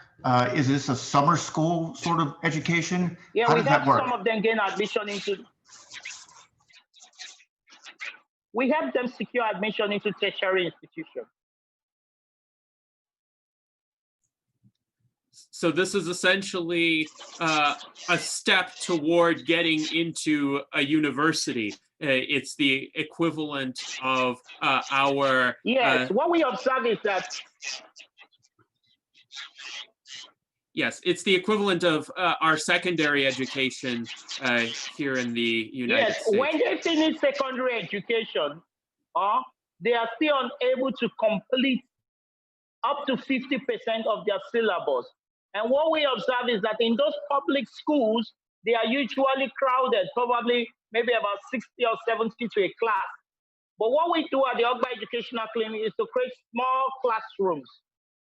Is this a summer school sort of education? Yeah, How we does have that work? some of them gain admission into. We help them secure admission into tertiary institutions. So this is essentially a step toward getting into a university. It's the equivalent of our. Yes, what we observe is that. Yes, it's the equivalent of our secondary education here in the United States. Yes, when they finish secondary education, they are still unable to complete up to 50% of their syllabus. And what we observe is that in those public schools, they are usually crowded, probably maybe about 60 or 70 to a class. But what we do at the Ogba Educational Clinic is to create small classrooms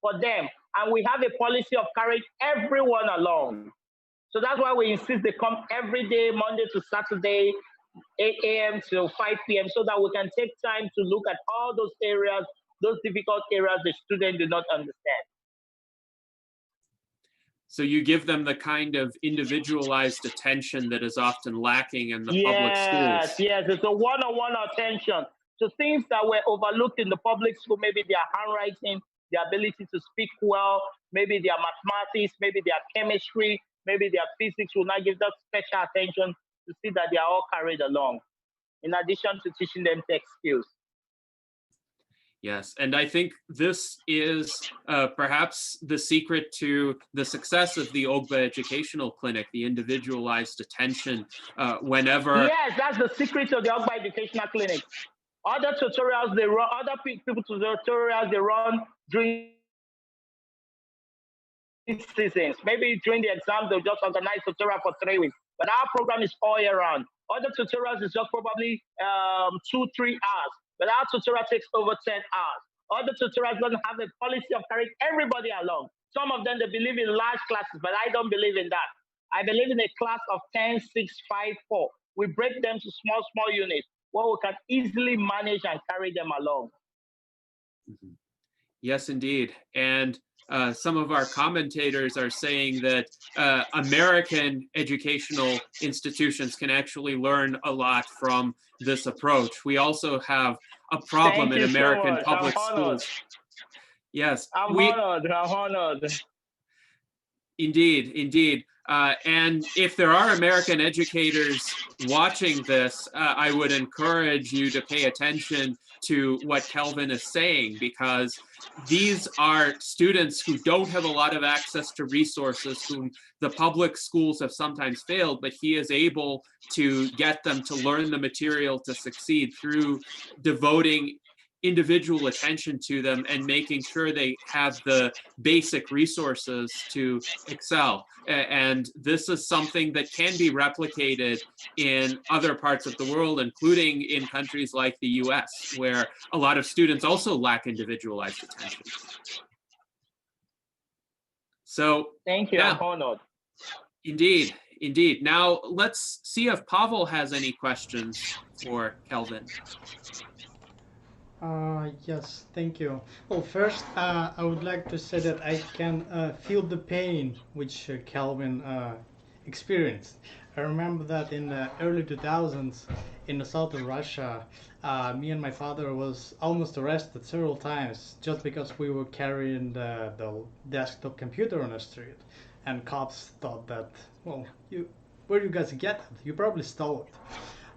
for them. And we have a policy of carrying everyone along. So that's why we insist they come every day, Monday to Saturday, 8 a.m. to 5 p.m., so that we can take time to look at all those areas, those difficult areas the students do not understand. So you give them the kind of individualized attention that is often lacking in the public schools. Yes, it's a one-on-one attention to things that were overlooked in the public school, maybe their handwriting, their ability to speak well, maybe their mathematics, maybe their chemistry, maybe their physics. Will not give that special attention to see that they are all carried along, in addition to teaching them tech skills. Yes, and I think this is perhaps the secret to the success of the Ogba Educational Clinic, the individualized attention whenever. Yes, that's the secret of the Ogba Educational Clinic. Other tutorials they run, other people tutorials they run during seasons. Maybe during the exam, they'll just organize tutorial for 3 weeks. But our program is all year round. Other tutorials is just probably 2-3 hours. But our tutorial takes over 10 hours. Other tutorials don't have a policy of carrying everybody along. Some of them, they believe in large classes, but I don't believe in that. I believe in a class of 10, 6, 5, 4. we break them to small units where we can easily manage and carry them along. Mhm. Yes, indeed. And some of our commentators are saying that American educational institutions can actually learn a lot from this approach. We also have a problem in American public schools. Yes, I'm honored. Indeed, indeed. And if there are American educators watching this, I would encourage you to pay attention to what Kelvin is saying, because these are students who don't have a lot of access to resources, whom the public schools have sometimes failed, but he is able to get them to learn the material to succeed through devoting individual attention to them and making sure they have the basic resources to excel. And this is something that can be replicated in other parts of the world, including in countries like the US, where a lot of students also lack individualized attention. So thank you, I'm honored. Indeed, indeed. Now let's see if Pavel has any questions for Kelvin. Yes, thank you. Well, first, I would like to say that I can feel the pain which Kelvin experienced. I remember that in the early 2000s in the south of Russia, me and my father was almost arrested several times just because we were carrying the desktop computer on the street. And cops thought that, well, where do you guys get it? You probably stole it.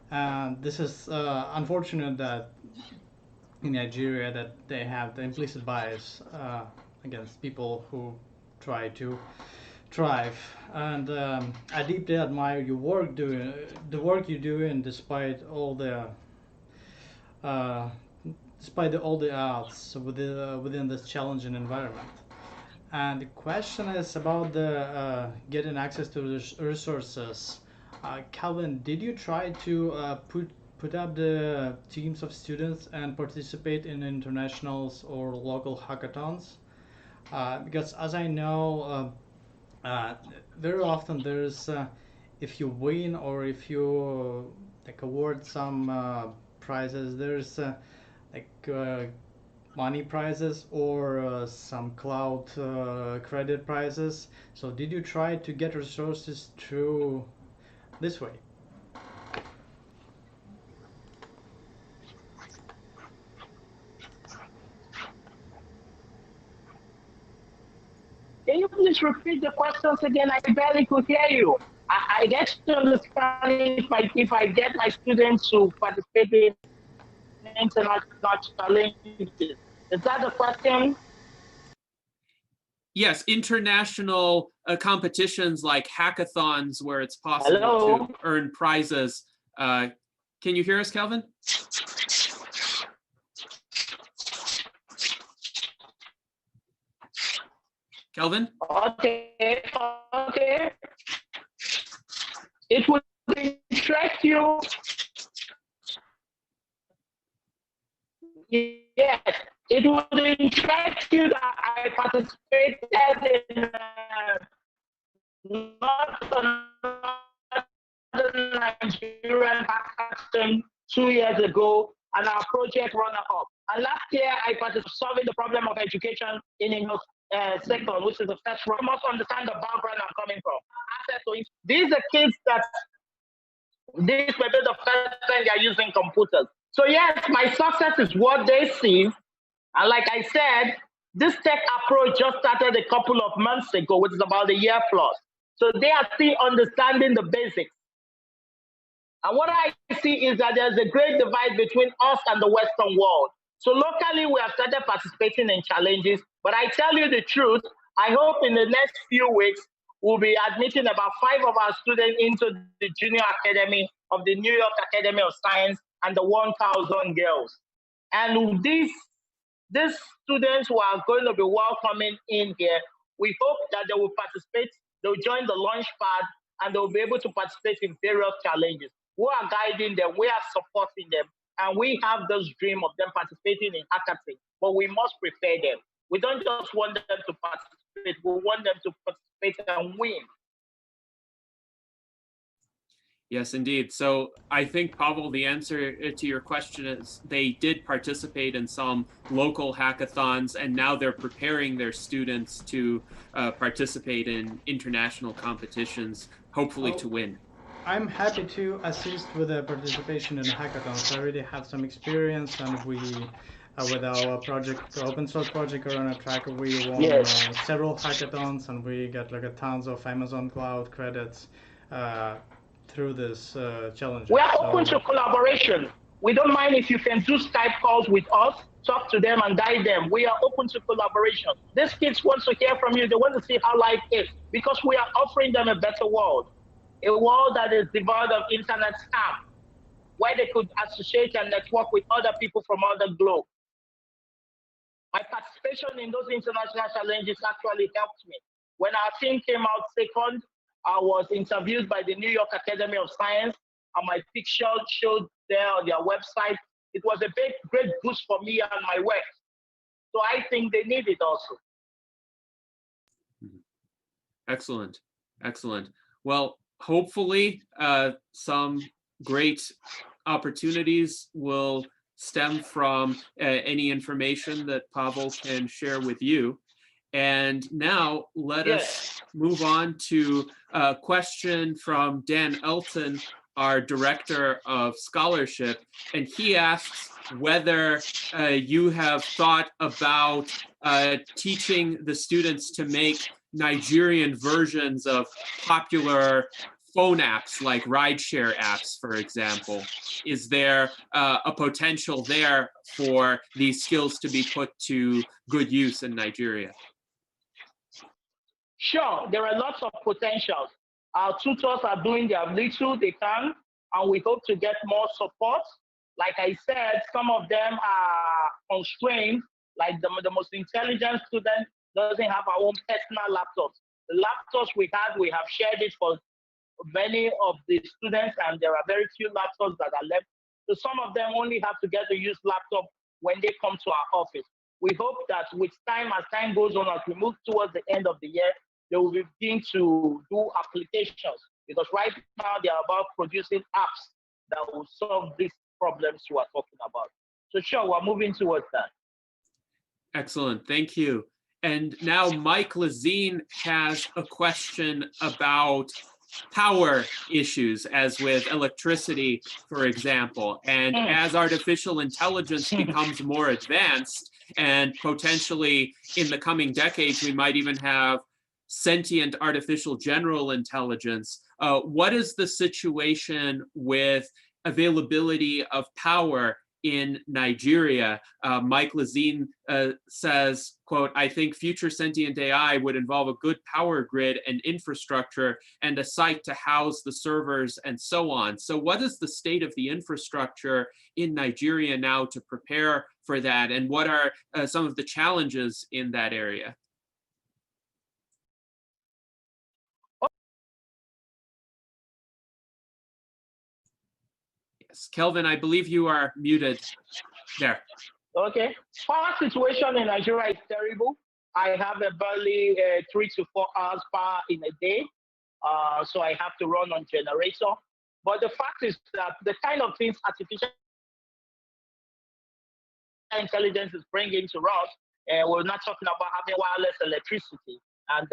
And this is unfortunate that in Nigeria that they have the implicit bias against people who try to thrive. And I deeply admire your work the work you do, and despite all the odds within this challenging environment. And the question is about the getting access to the resources. Kelvin, did you try to put up the teams of students and participate in internationals or local hackathons? Because as I know, very often there's if you win or if you like award some prizes, there's money prizes or some cloud credit prizes. So did you try to get resources through this way? Can you please repeat the questions again? I barely could hear you. I get to understand if I get my students to participate in international challenges. Is that the question? Yes, international competitions like hackathons where it's possible to earn prizes. Can you hear us, Kelvin? Kelvin? Okay. It would interest you. Yes, it would interest you that I participated in Northern Nigerian hackathon 2 years ago, and our project runner-up. And last year, I participated solving the problem of education in sector, which is the first one. You must understand the background I'm coming from. These are kids that this may be the first time they are using computers. So yes, my success is what they see. And like I said, this tech approach just started a couple of months ago, which is about a year plus. So they are still understanding the basics. And what I see is that there's a great divide between us and the Western world. So locally, we have started participating in challenges. But I tell you the truth, I hope in the next few weeks, we'll be admitting about 5 of our students into the Junior Academy of the New York Academy of Science and the 1,000 Girls. And these students who are going to be welcoming in here, we hope that they will participate, they'll join the launch pad, and they'll be able to participate in various challenges. We are guiding them, we are supporting them, and we have this dream of them participating in hackathon, but we must prepare them. We don't just want them to participate, we want them to participate and win. Yes, indeed. So I think, Pavel, the answer to your question is they did participate in some local hackathons, and now they're preparing their students to participate in international competitions, hopefully to win. I'm happy to assist with the participation in hackathons. I already have some experience, and we, with our project, open source project Corona Tracker, we won Yes. several hackathons, and we got like a tons of Amazon Cloud credits through this challenge. We are open to collaboration. We don't mind if you can do Skype calls with us, talk to them and guide them. We are open to collaboration. These kids want to hear from you. They want to see how life is because we are offering them a better world, a world that is devoid of internet scam, where they could associate and network with other people from all the globe. My participation in those international challenges actually helped me. When our team came out second, I was interviewed by the New York Academy of Science, and my picture showed there on their website. It was a great boost for me and my work. So I think they need it also. Excellent, excellent. Well, hopefully some great opportunities will stem from any information that Pavel can share with you. And now let us move on to a question from Dan Elton, our Director of Scholarship. And he asks whether you have thought about teaching the students to make Nigerian versions of popular phone apps like rideshare apps, for example. Is there a potential there for these skills to be put to good use in Nigeria? Sure, there are lots of potentials. Our tutors are doing their little they can, and we hope to get more support. Like I said, some of them are constrained, like the most intelligent student doesn't have our own personal laptops. The laptops we have shared it for many of the students, and there are very few laptops that are left. So some of them only have to get to use laptop when they come to our office. We hope that with time, as time goes on, as we move towards the end of the year, they will begin to do applications, because right now they are about producing apps that will solve these problems we are talking about. So sure, we're moving towards that. Excellent, thank you. And now Mike Lazine has a question about power issues, as with electricity, for example. And as artificial intelligence becomes more advanced, and potentially in the coming decades, we might even have sentient artificial general intelligence. What is the situation with availability of power in Nigeria? Mike Lazine says, quote, "I think future sentient AI would involve a good power grid and infrastructure and a site to house the servers and so on." So what is the state of the infrastructure in Nigeria now to prepare for that? And what are some of the challenges in that area? Kelvin, I believe you are muted there. Okay. Power situation in Nigeria is terrible. I have a barely 3 to 4 hours power in a day. So I have to run on generator. But the fact is that the kind of things artificial intelligence is bringing to us, we're not talking about having wireless electricity. And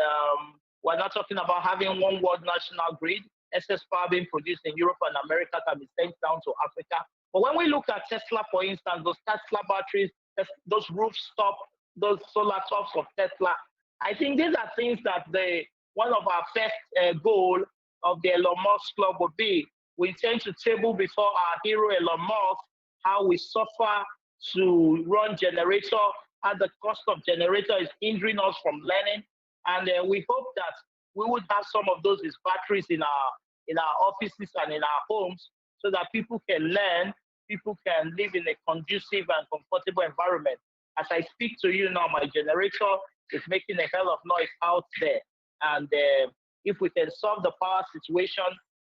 we're not talking about having one world national grid. Excess power being produced in Europe and America can be sent down to Africa. But when we look at Tesla, for instance, those Tesla batteries, those rooftop, those solar tops of Tesla, I think these are things that one of our first goal of the Elon Musk Club would be. We intend to table before our hero Elon Musk how we suffer to run generator, and the cost of generator is hindering us from learning. And we hope that we would have some of those as batteries in our offices and in our homes, so that people can learn, people can live in a conducive and comfortable environment. As I speak to you now, my generator is making a hell of noise out there. And if we can solve the power situation,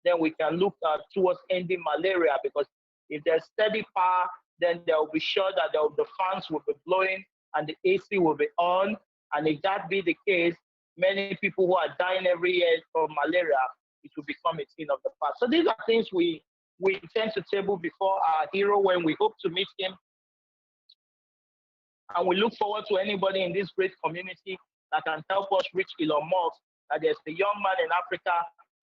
then we can look towards ending malaria, because if there's steady power, then they'll be sure that the fans will be blowing and the AC will be on. And if that be the case, many people who are dying every year from malaria, it will become a thing of the past. So these are things we intend to table before our hero when we hope to meet him. And we look forward to anybody in this great community that can help us reach Elon Musk, that there's the young man in Africa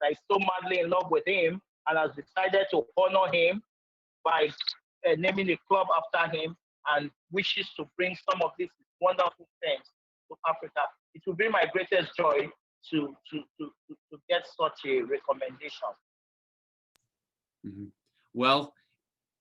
that is so madly in love with him and has decided to honor him by naming a club after him and wishes to bring some of these wonderful things to Africa. It will be my greatest joy to get such a recommendation. Mm-hmm. Well,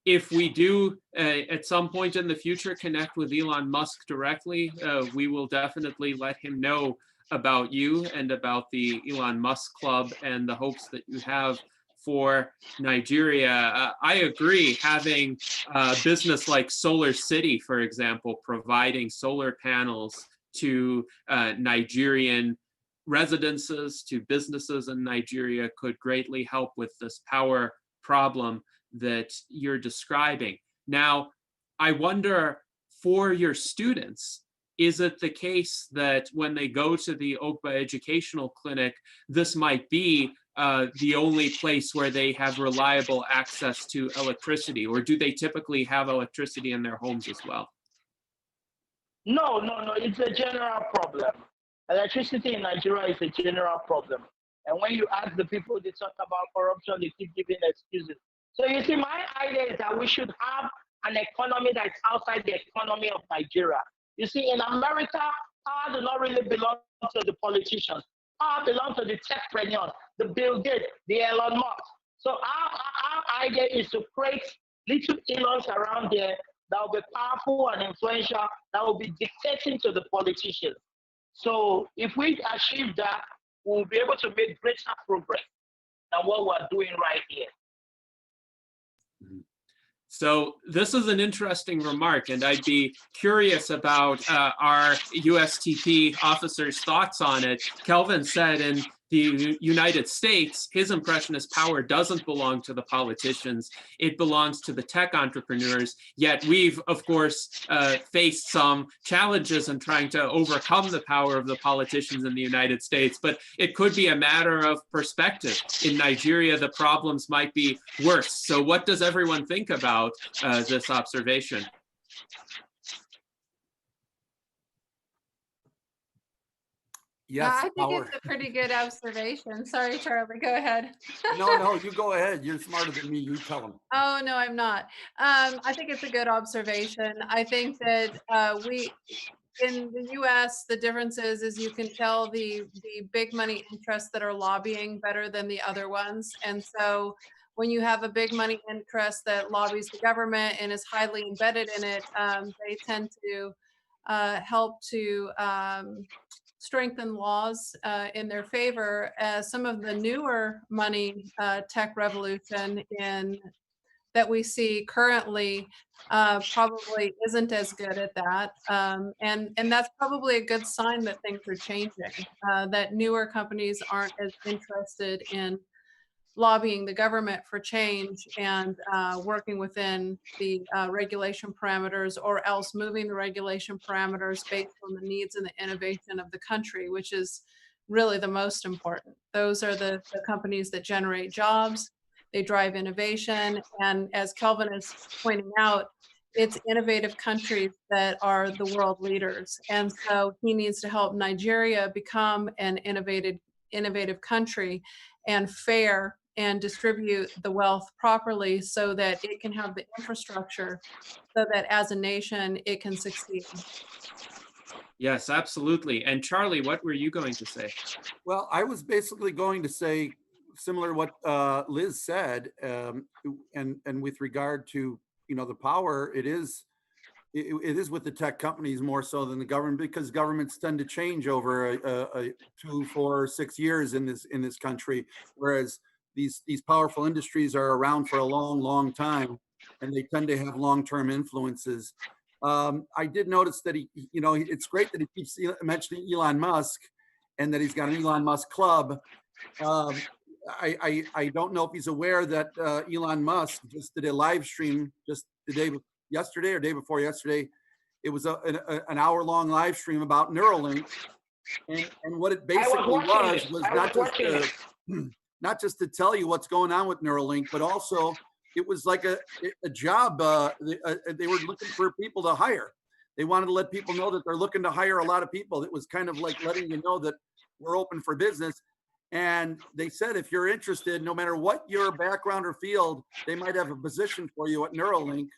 if we do at some point in the future connect with Elon Musk directly, we will definitely let him know about you and about the Elon Musk Club and the hopes that you have for Nigeria. I agree, having a business like Solar City, for example, providing solar panels to Nigerian residences, to businesses in Nigeria, could greatly help with this power problem that you're describing. Now, I wonder, for your students, is it the case that when they go to the Ogba Educational Clinic, this might be the only place where they have reliable access to electricity, or do they typically have electricity in their homes as well? No, it's a general problem. Electricity in Nigeria is a general problem. And when you ask the people, they talk about corruption, they keep giving excuses. So you see, my idea is that we should have an economy that's outside the economy of Nigeria. You see, in America, power does not really belong to the politicians. Power belongs to the techpreneurs, the Bill Gates, the Elon Musk. So our idea is to create little Elons around there that will be powerful and influential, that will be dictating to the politicians. So if we achieve that, we'll be able to make greater progress than what we're doing right here. So this is an interesting remark, and I'd be curious about our USTP officer's thoughts on it. Kelvin said in the United States, his impression is power doesn't belong to the politicians, it belongs to the tech entrepreneurs. Yet we've, of course, faced some challenges in trying to overcome the power of the politicians in the United States, but it could be a matter of perspective. In Nigeria, the problems might be worse. So what does everyone think about this observation? Yes, I think it's a pretty good observation. Sorry, Charlie, go ahead. No, you go ahead. You're smarter than me. You tell them. Oh, no, I'm not. I think it's a good observation. I think that in the US, the difference is you can tell the big money interests that are lobbying better than the other ones. And so when you have a big money interest that lobbies the government and is highly embedded in it, they tend to help to strengthen laws in their favor. Some of the newer money tech revolution that we see currently probably isn't as good at that. And that's probably a good sign that things are changing, that newer companies aren't as interested in lobbying the government for change and working within the regulation parameters, or else moving the regulation parameters based on the needs and the innovation of the country, which is really the most important. Those are the companies that generate jobs, they drive innovation, and as Kelvin is pointing out, it's innovative countries that are the world leaders. And so he needs to help Nigeria become an innovative country and fair, and distribute the wealth properly so that it can have the infrastructure so that as a nation it can succeed. Yes, absolutely. And Charlie, what were you going to say? Well, I was basically going to say similar to what Liz said, and with regard to the power, it is with the tech companies more so than the government, because governments tend to change over 2, 4, 6 years in this country, whereas these powerful industries are around for a long time, and they tend to have long-term influences. I did notice that it's great that he keeps mentioning Elon Musk and that he's got an Elon Musk club. I don't know if he's aware that Elon Musk just did a live stream just yesterday or day before yesterday. It was an hour-long live stream about Neuralink, and what it basically was not just to tell you what's going on with Neuralink, but also it was like a job. They were looking for people to hire. They wanted to let people know that they're looking to hire a lot of people. It was kind of like letting you know that we're open for business. And they said, if you're interested, no matter what your background or field, they might have a position for you at Neuralink.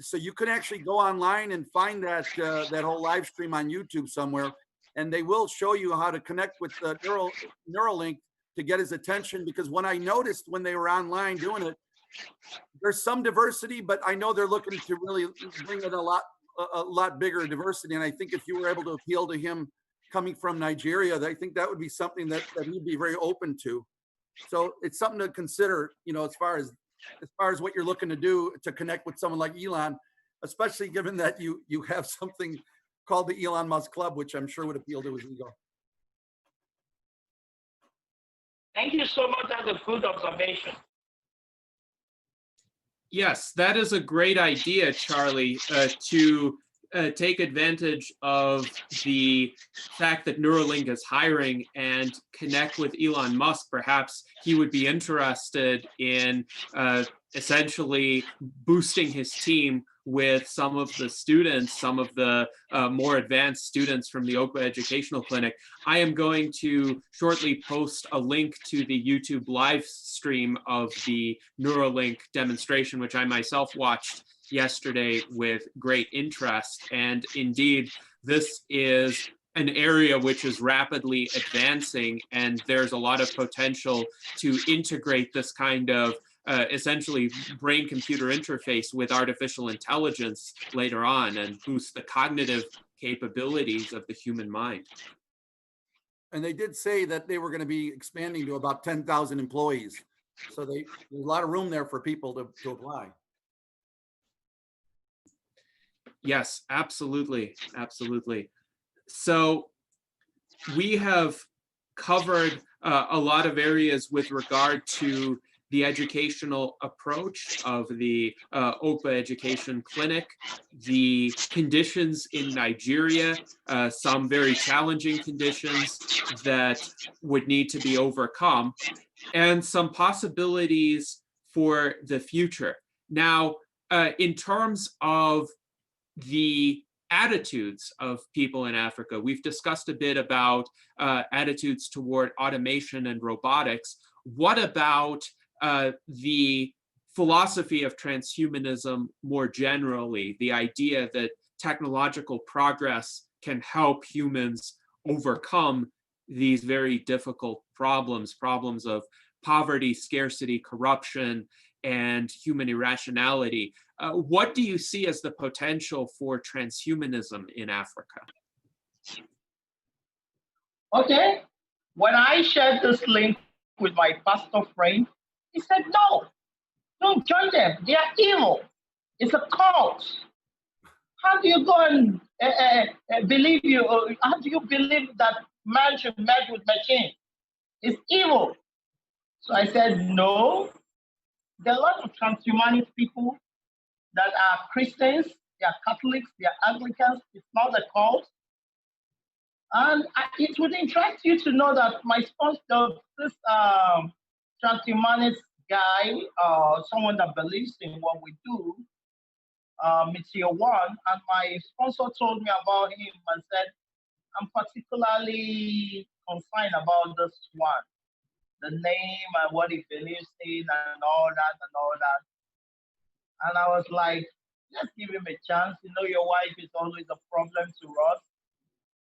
So you can actually go online and find that that whole live stream on YouTube somewhere, and they will show you how to connect with the Neuralink to get his attention. Because when I noticed when they were online doing it, there's some diversity, but I know they're looking to really bring in a lot bigger diversity. And I think if you were able to appeal to him coming from Nigeria, I think that would be something that he'd be very open to. So it's something to consider, you know, as far as what you're looking to do to connect with someone like Elon, especially given that you have something called the Elon Musk Club, which I'm sure would appeal to his ego. Thank you so much. That's a good observation. Yes, that is a great idea, Charlie, to take advantage of the fact that Neuralink is hiring and connect with Elon Musk. Perhaps he would be interested in essentially boosting his team with some of the students, some of the more advanced students from the Ogba Educational Clinic. I am going to shortly post a link to the YouTube live stream of the Neuralink demonstration, which I myself watched yesterday with great interest. And indeed, this is an area which is rapidly advancing, and there's a lot of potential to integrate this kind of essentially brain-computer interface with artificial intelligence later on and boost the cognitive capabilities of the human mind. And they did say that they were going to be expanding to about 10,000 employees. So there's a lot of room there for people to apply. Yes, absolutely. Absolutely. So we have covered a lot of areas with regard to the educational approach of the Ogba Education Clinic, the conditions in Nigeria, some very challenging conditions that would need to be overcome, and some possibilities for the future. Now, in terms of the attitudes of people in Africa, we've discussed a bit about attitudes toward automation and robotics. What about the philosophy of transhumanism more generally, the idea that technological progress can help humans overcome these very difficult problems of poverty, scarcity, corruption, and human irrationality? What do you see as the potential for transhumanism in Africa? Okay. When I shared this link with my pastor friend, he said, no, don't join them. They are evil. It's a cult. How do you go and believe you? How do you believe that man should merge with machine? It's evil. So I said, no. There are a lot of transhumanist people that are Christians, they are Catholics, they are Anglicans. It's not a cult. And it would interest you to know that my sponsor, this transhumanist guy, someone that believes in what we do, Meteor One, and my sponsor told me about him and said, I'm particularly concerned about this one, the name and what he believes in and all that. And I was like, let's give him a chance. You know, your wife is always a problem to us,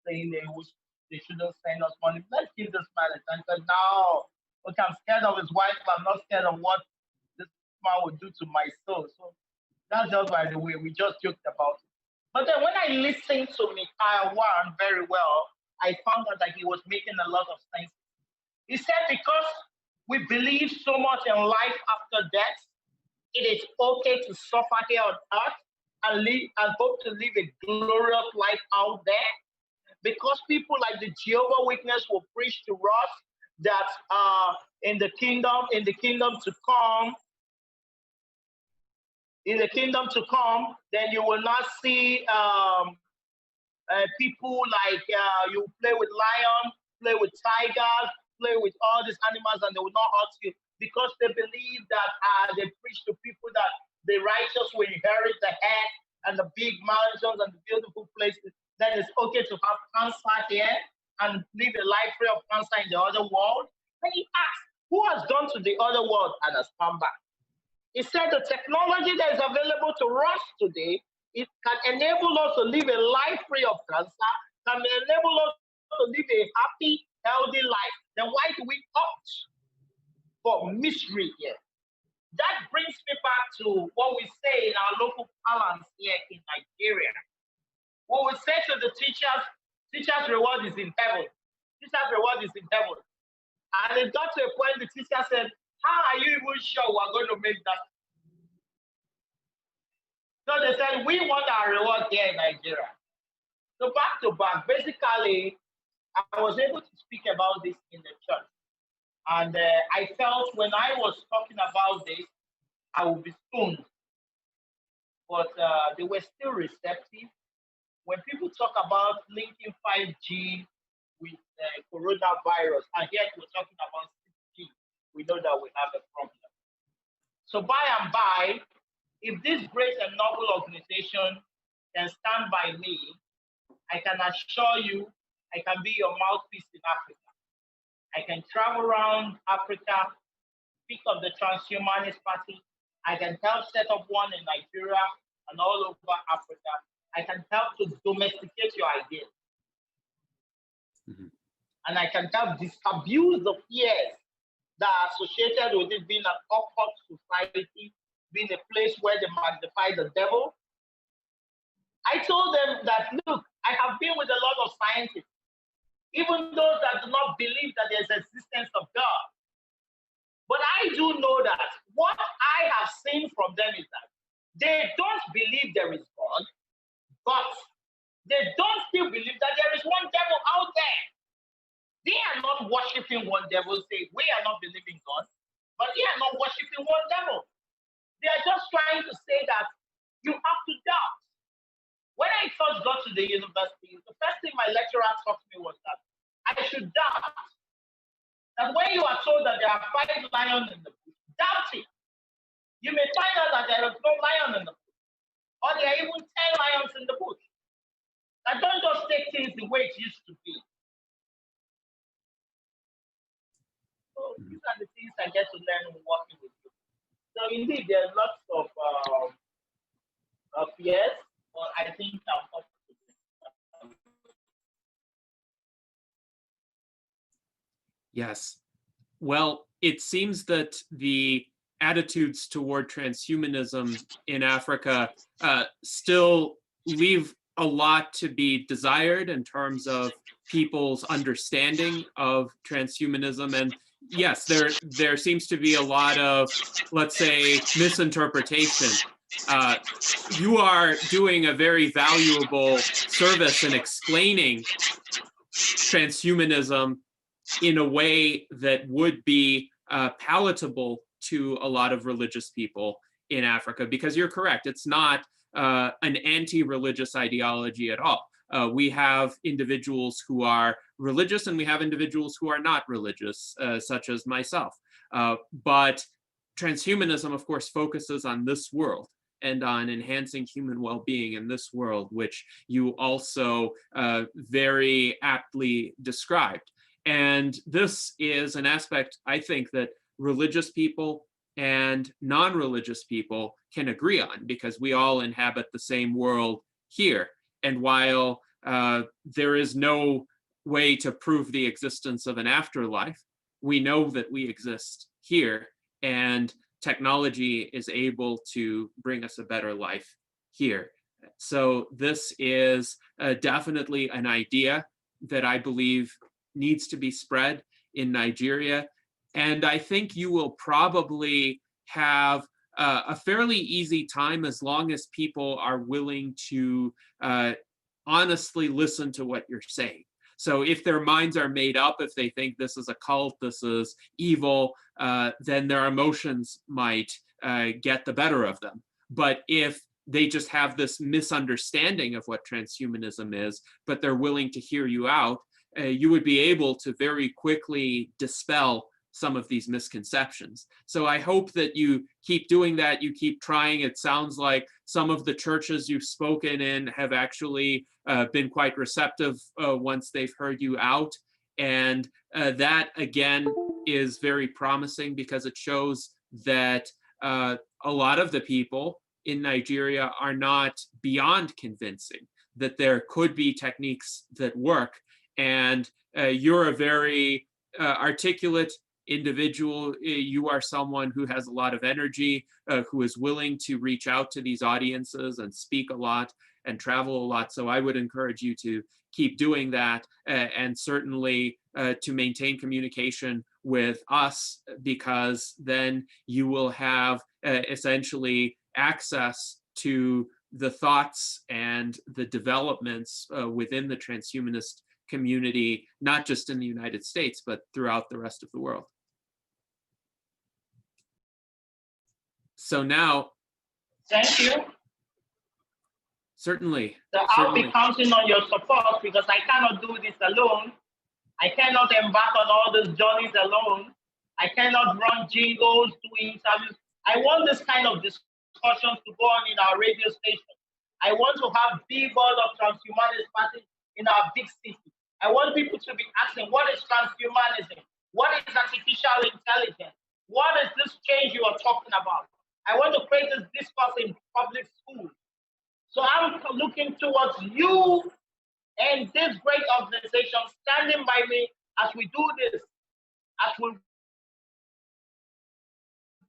saying they shouldn't send us money. Let's give this man a chance. I said, no, okay, I'm scared of his wife, but I'm not scared of what this man would do to my soul. So that's just by the way, we just joked about it. But then when I listened to Mikhail One very well, I found out that he was making a lot of sense. He said, because we believe so much in life after death, it is okay to suffer here on earth and live and hope to live a glorious life out there. Because people like the Jehovah's Witness will preach to us that in the kingdom to come, then you will not see people like you play with lion, play with tigers, play with all these animals and they will not hurt you, because they believe that they preach to people that the righteous will inherit the earth and the big mountains and the beautiful places. Then it's okay to have cancer here and live a life free of cancer in the other world. And he asked, who has gone to the other world and has come back? He said the technology that is available to us today, it can enable us to live a life free of cancer, can enable us to live a happy, healthy life. Then why do we opt for misery here? That brings me back to what we say in our local parlance here in Nigeria. What we say to the teacher's reward is in heaven. Teacher's reward is in heaven. And it got to a point the teacher said, how are you even sure we're going to make that? So they said, we want our reward here in Nigeria. So back to back, basically, I was able to speak about this in the church. And I felt when I was talking about this, I would be stoned. But they were still receptive. When people talk about linking 5G with coronavirus, and yet we're talking about 6G, we know that we have a problem. So by and by, if this great and noble organization can stand by me, I can assure you I can be your mouthpiece in Africa. I can travel around Africa, speak of the Transhumanist Party. I can help set up one in Nigeria and all over Africa. I can help to domesticate your ideas. Mm-hmm. And I can help disabuse the fears that are associated with it being an occult society, being a place where they magnify the devil. I told them that, look, I have been with a lot of scientists, even those that do not believe that there's existence of God. But I do know that what I have seen from them is that they don't believe there is God, but they don't still believe that there is one devil out there. They are not worshiping one devil, say, we are not believing God, but they are not worshiping one devil. They are just trying to say that you have to doubt. When I first got to the university, the first thing my lecturer taught me was that I should doubt. And when you are told that there are 5 lions in the bush, doubt it. You may find out that there is no lion in the bush, or there are even 10 lions in the bush. And don't just take things the way it used to be. So these are the things I get to learn when working with you. So indeed, there are lots of fears, but I think I'm up to this. Yes. Well, it seems that the attitudes toward transhumanism in Africa still leave a lot to be desired in terms of people's understanding of transhumanism. And yes, there seems to be a lot of, let's say, misinterpretation. You are doing a very valuable service in explaining transhumanism in a way that would be palatable to a lot of religious people in Africa, because you're correct, it's not an anti-religious ideology at all. We have individuals who are religious and we have individuals who are not religious, such as myself. But transhumanism, of course, focuses on this world and on enhancing human well-being in this world, which you also very aptly described. And this is an aspect, I think, that religious people and non-religious people can agree on, because we all inhabit the same world here. And while there is no way to prove the existence of an afterlife, we know that we exist here, and technology is able to bring us a better life here. So this is definitely an idea that I believe needs to be spread in Nigeria. And I think you will probably have a fairly easy time as long as people are willing to honestly listen to what you're saying. So if their minds are made up, if they think this is a cult, this is evil, then their emotions might get the better of them. But if they just have this misunderstanding of what transhumanism is, but they're willing to hear you out, you would be able to very quickly dispel some of these misconceptions. So I hope that you keep doing that, you keep trying. It sounds like some of the churches you've spoken in have actually been quite receptive once they've heard you out. And that, again, is very promising because it shows that a lot of the people in Nigeria are not beyond convincing, that there could be techniques that work. And you're a very articulate individual. You are someone who has a lot of energy, who is willing to reach out to these audiences and speak a lot and travel a lot. So I would encourage you to keep doing that, and certainly to maintain communication with us, because then you will have essentially access to the thoughts and the developments within the transhumanist community, not just in the United States, but throughout the rest of the world. So now, Thank you. Certainly. So I'll be counting on your support because I cannot do this alone. I cannot embark on all these journeys alone. I cannot run jingles, do interviews. I want this kind of discussions to go on in our radio station. I want to have billboards of Transhumanist Party in our big city. I want people to be asking, what is transhumanism? What is artificial intelligence? What is this change you are talking about? I want to create this discourse in public schools. So I'm looking towards you and this great organization standing by me as we do this, as we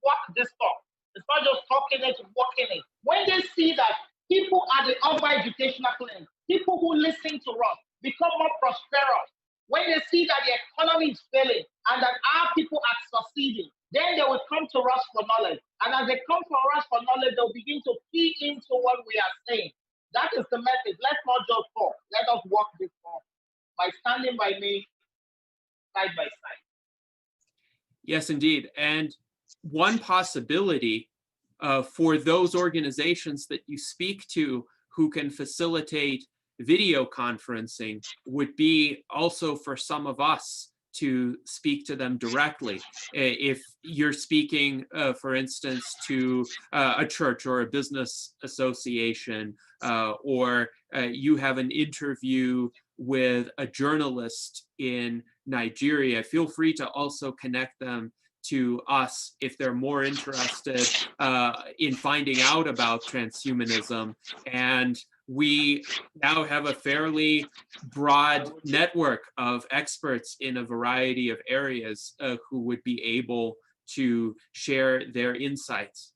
walk this talk. It's not just talking it, walking it. When they see that people at the Ogba Educational Clinic, people who listen to us, become more prosperous, when they see that the economy is failing and that our people are succeeding, then they will come to us for knowledge. And as they come to us for knowledge, they'll begin to key into what we are saying. That is the message. Let's not just talk. Let us walk this talk by standing by me side by side. Yes, indeed. And one possibility for those organizations that you speak to who can facilitate video conferencing would be also for some of us to speak to them directly. If you're speaking, for instance, to a church or a business association, or you have an interview with a journalist in Nigeria, feel free to also connect them to us if they're more interested in finding out about transhumanism. And we now have a fairly broad network of experts in a variety of areas who would be able to share their insights.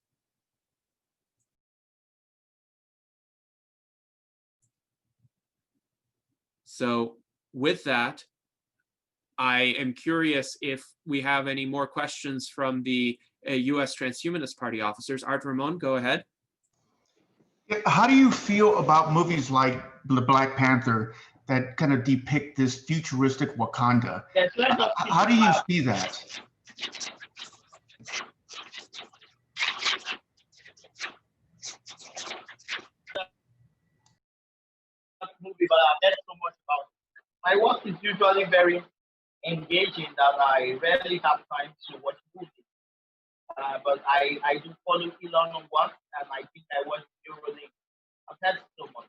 So with that, I am curious if we have any more questions from the US Transhumanist Party officers. Art Ramon, go ahead. How do you feel about movies like the Black Panther that kind of depict this futuristic Wakanda? Yes, how do you see that? Movie, but I've heard so much about it. My work is usually very engaging that I rarely have time to watch movies. But I do follow Elon work, and I think I watch Neuralink. I've heard so much.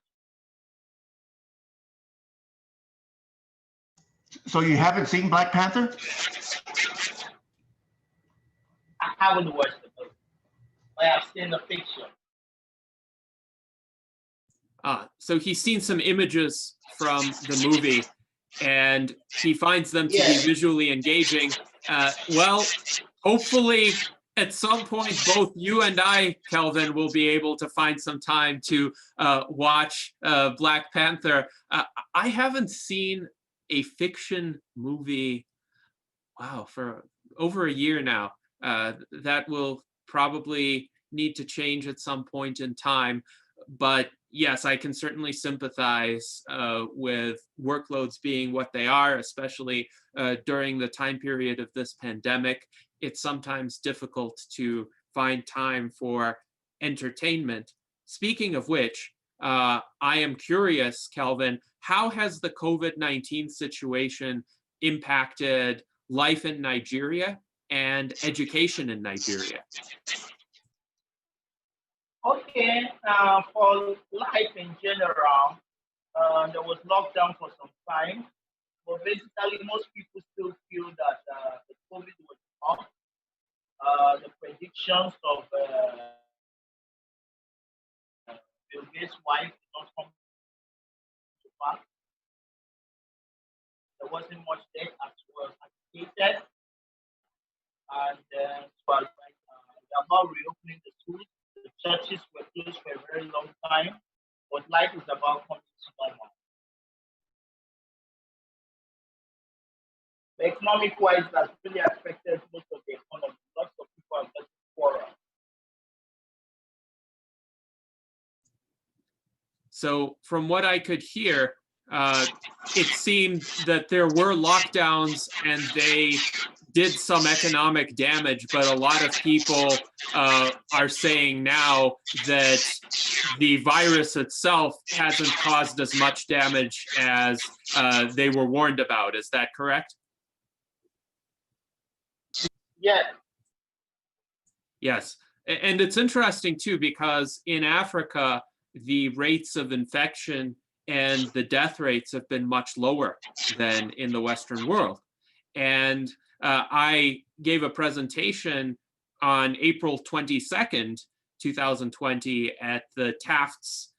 So you haven't seen Black Panther? I haven't watched the movie. I have seen the picture. So he's seen some images from the movie, and he finds them to be visually engaging. Well, hopefully at some point, both you and I, Kelvin, will be able to find some time to watch Black Panther. I haven't seen a fiction movie, wow, for over a year now. That will probably need to change at some point in time. But yes, I can certainly sympathize with workloads being what they are, especially during the time period of this pandemic. It's sometimes difficult to find time for entertainment. Speaking of which, I am curious, Kelvin, how has the COVID-19 situation impacted life in Nigeria and education in Nigeria? Okay, for life in general, there was lockdown for some time, but basically most people still feel that the COVID was off. The predictions of Bill Gates' wife did not come to pass. There wasn't much death as was anticipated, and so they are not reopening the schools. The churches were closed for a very long time, but life is about coming to normal. The economic wise has really affected most of the economy. Lots of people are getting poorer. So from what I could hear, it seemed that there were lockdowns and they did some economic damage, but a lot of people are saying now that the virus itself hasn't caused as much damage as they were warned about. Is that correct? Yeah. Yes. And it's interesting too, because in Africa, the rates of infection and the death rates have been much lower than in the Western world. And I gave a presentation on April 22nd, 2020 at the Taft's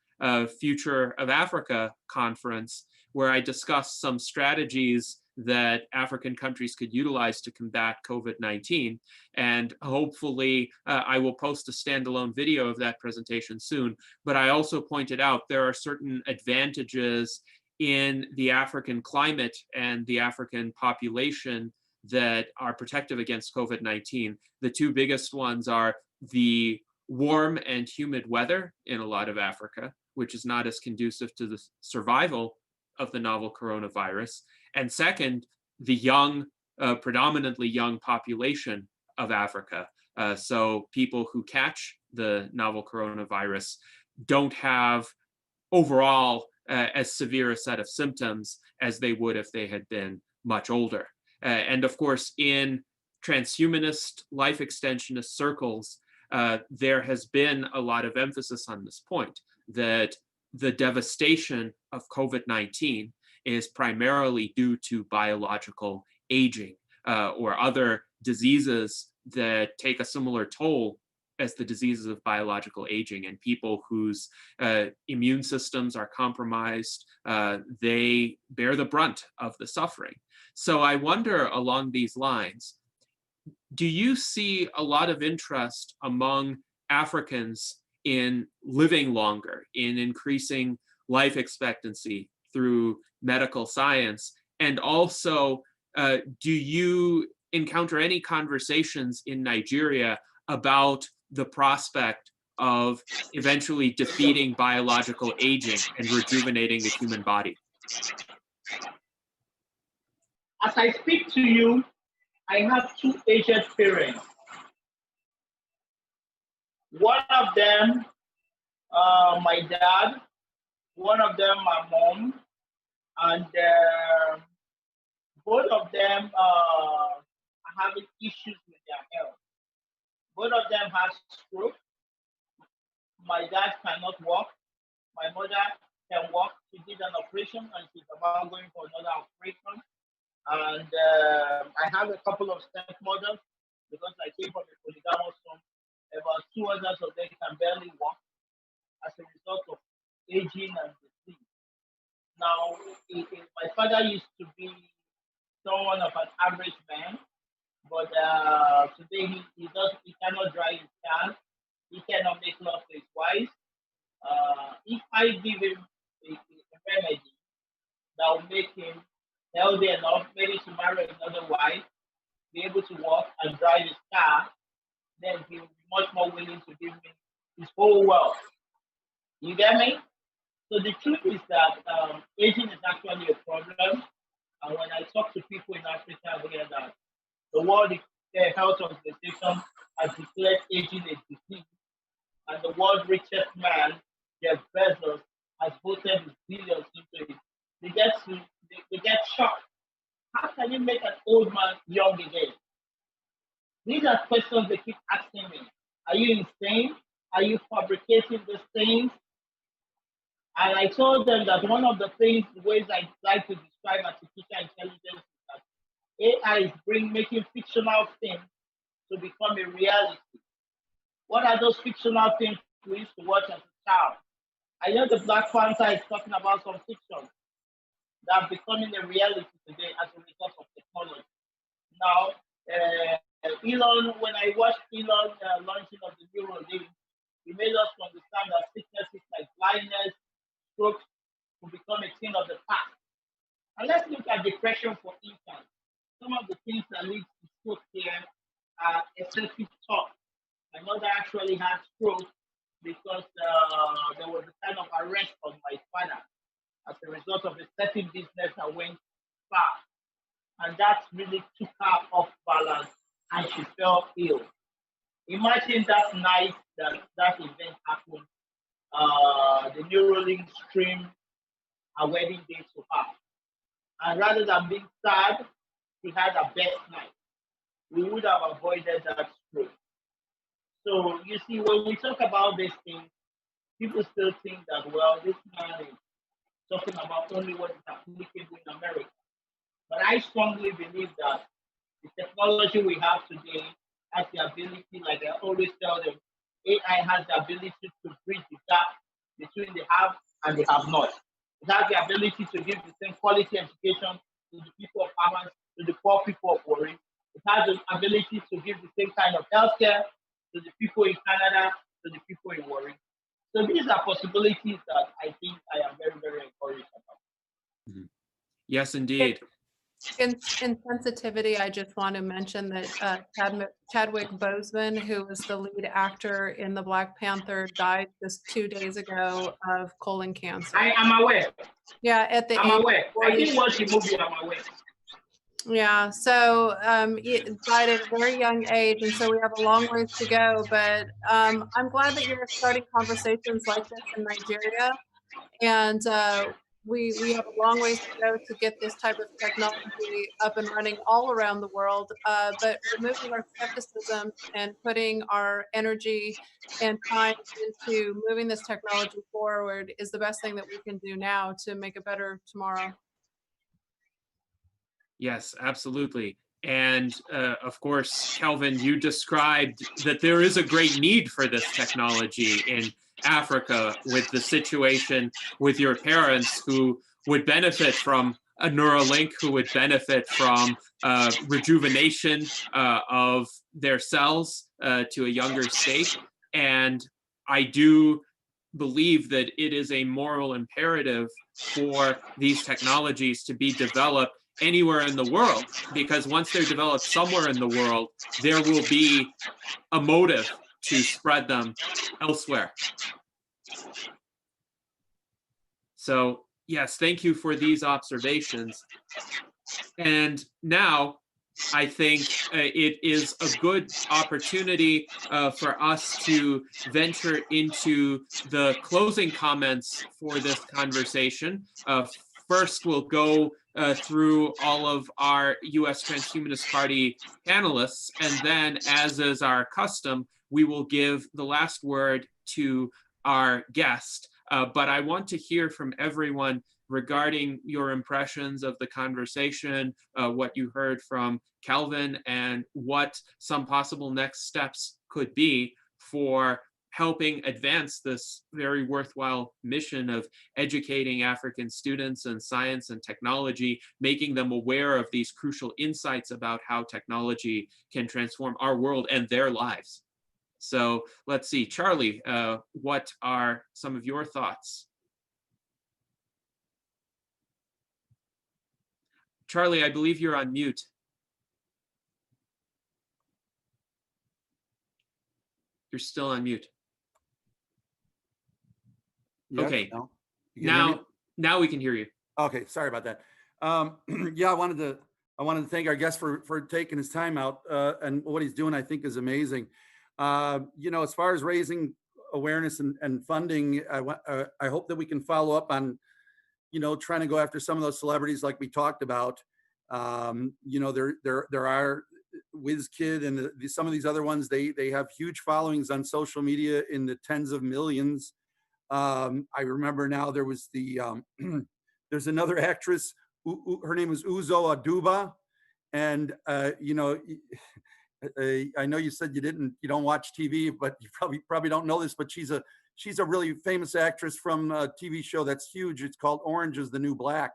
Future of Africa conference, where I discussed some strategies that African countries could utilize to combat COVID-19. And hopefully I will post a standalone video of that presentation soon. But I also pointed out there are certain advantages in the African climate and the African population that are protective against COVID-19. The two biggest ones are the warm and humid weather in a lot of Africa, which is not as conducive to the survival of the novel coronavirus. And second, the young, predominantly young population of Africa. So people who catch the novel coronavirus don't have overall as severe a set of symptoms as they would if they had been much older. And of course, in transhumanist life extensionist circles, there has been a lot of emphasis on this point, that the devastation of COVID-19 is primarily due to biological aging or other diseases that take a similar toll as the diseases of biological aging, and people whose immune systems are compromised, they bear the brunt of the suffering. So I wonder along these lines, do you see a lot of interest among Africans in living longer, in increasing life expectancy through medical science? And also, do you encounter any conversations in Nigeria about the prospect of eventually defeating biological aging and rejuvenating the human body? As I speak to you, I have two aged parents. One of them, my dad, one of them, my mom, and both of them are having issues with their health. Both of them have stroke. My dad cannot walk. My mother can walk. She did an operation and she's about going for another operation. And I have a couple of stepmothers because I came from a polygamous home. About two others of them can barely walk as a result of aging and disease. Now, my father used to be someone of an average man, but today he cannot drive his car. He cannot make love to his wife. If I give him a remedy that will make him healthy enough, maybe to marry another wife, be able to walk and drive his car, then he will be much more willing to give me his whole wealth. You get me? So the truth is that aging is actually a problem. And when I talk to people in Africa, I hear that the World Health Organization has declared aging a disease, and the world's richest man Jeff Bezos has voted his billions into it. They get shocked. How can you make an old man young again? These are questions they keep asking me. Are you insane? Are you fabricating these things? And I told them that one of the ways I like to describe artificial intelligence is that AI is making fictional things to become a reality. What are those fictional things we used to watch as a child? I know the Black Panther is talking about some fiction that are becoming a reality today as a result of technology. Now, Elon, when I watched Elon launching of the Neuralink, he made us understand that sicknesses like blindness, stroke will become a thing of the past. And let's look at depression for instance. Some of the things that lead to stroke here are excessive talk. My mother actually had stroke because there was a kind of arrest on my father as a result of a certain business that went far. And that really took her off balance and she fell ill. Imagine that night that event happened, the Neuralink streamed a wedding day to her. And rather than being sad, she had a best night. We would have avoided that stroke. So you see, when we talk about these things, people still think that, well, this man is talking about only what is applicable in America. But I strongly believe that the technology we have today has the ability, like I always tell them, AI has the ability to bridge the gap between the have and the have not. It has the ability to give the same quality education to the people of Hamas, to the poor people of Warren. It has the ability to give the same kind of healthcare to the people in Canada, to the people in Warren. So these are possibilities that I think I am very, very encouraged about. Mm-hmm. Yes, indeed. In sensitivity, I just want to mention that Chadwick Boseman, who was the lead actor in the Black Panther, died just 2 days ago of colon cancer. I am aware. Yeah, at the I'm age aware. of 40. I didn't watch the movie, I'm aware. Yeah, so he died at a very young age, and so we have a long ways to go. But I'm glad that you're starting conversations like this in Nigeria, and we have a long ways to go to get this type of technology up and running all around the world. But removing our skepticism and putting our energy and time into moving this technology forward is the best thing that we can do now to make a better tomorrow. Yes, absolutely. And of course, Kelvin, you described that there is a great need for this technology in Africa with the situation with your parents who would benefit from a Neuralink, who would benefit from rejuvenation of their cells to a younger state. And I do believe that it is a moral imperative for these technologies to be developed anywhere in the world, because once they're developed somewhere in the world, there will be a motive to spread them elsewhere. So yes, thank you for these observations. And now I think it is a good opportunity for us to venture into the closing comments for this conversation. First, we'll go through all of our U.S. Transhumanist Party panelists, and then, as is our custom, we will give the last word to our guest. But I want to hear from everyone regarding your impressions of the conversation, what you heard from Kelvin, and what some possible next steps could be for helping advance this very worthwhile mission of educating African students in science and technology, making them aware of these crucial insights about how technology can transform our world and their lives. So let's see, Charlie, what are some of your thoughts? Charlie, I believe you're on mute. You're still on mute. Yes, okay. No? Now we can hear you. Okay, sorry about that. Yeah, I wanted to thank our guest for taking his time out, and what he's doing, I think, is amazing. You know, as far as raising awareness and funding, I hope that we can follow up on, trying to go after some of those celebrities like we talked about. There are WizKid and some of these other ones. They have huge followings on social media in the tens of millions. I remember now there was there's another actress. Her name is Uzo Aduba, and I know you said you don't watch TV, but you probably don't know this, but she's a really famous actress from a TV show that's huge. It's called Orange is the New Black.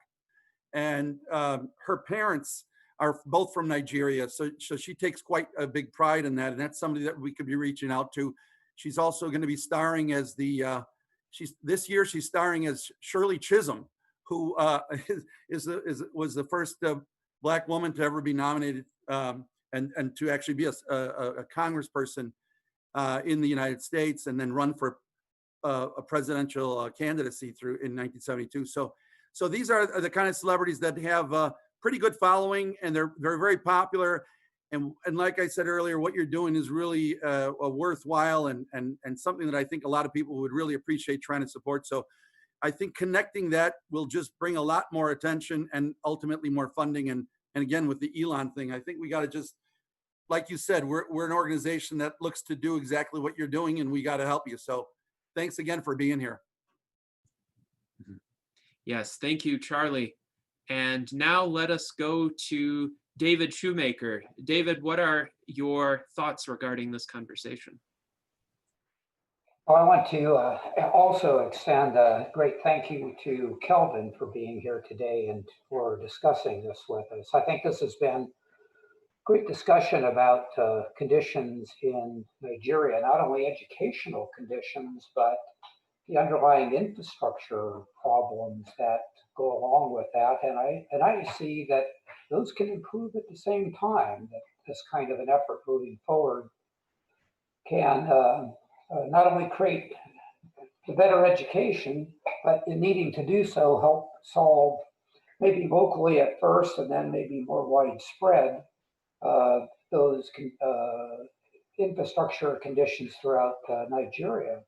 And her parents are both from Nigeria. So she takes quite a big pride in that. And that's somebody that we could be reaching out to. She's also going to be starring as this year she's starring as Shirley Chisholm, who was the first Black woman to ever be nominated and to actually be a congressperson in the United States, and then run for a presidential candidacy in 1972. So these are the kind of celebrities that have a pretty good following, and they're very popular. And like I said earlier, what you're doing is really worthwhile and something that I think a lot of people would really appreciate trying to support. So I think connecting that will just bring a lot more attention and ultimately more funding. And again, with the Elon thing, I think we got to just, like you said, we're an organization that looks to do exactly what you're doing, and we got to help you. So thanks again for being here. Yes, thank you, Charlie. And now let us go to David Shoemaker. David, what are your thoughts regarding this conversation? Well, I want to also extend a great thank you to Kelvin for being here today and for discussing this with us. I think this has been great discussion about conditions in Nigeria, not only educational conditions, but the underlying infrastructure problems that go along with that. And I see that those can improve at the same time, that this kind of an effort moving forward can not only create a better education, but in needing to do so, help solve maybe locally at first and then maybe more widespread those infrastructure conditions throughout Nigeria.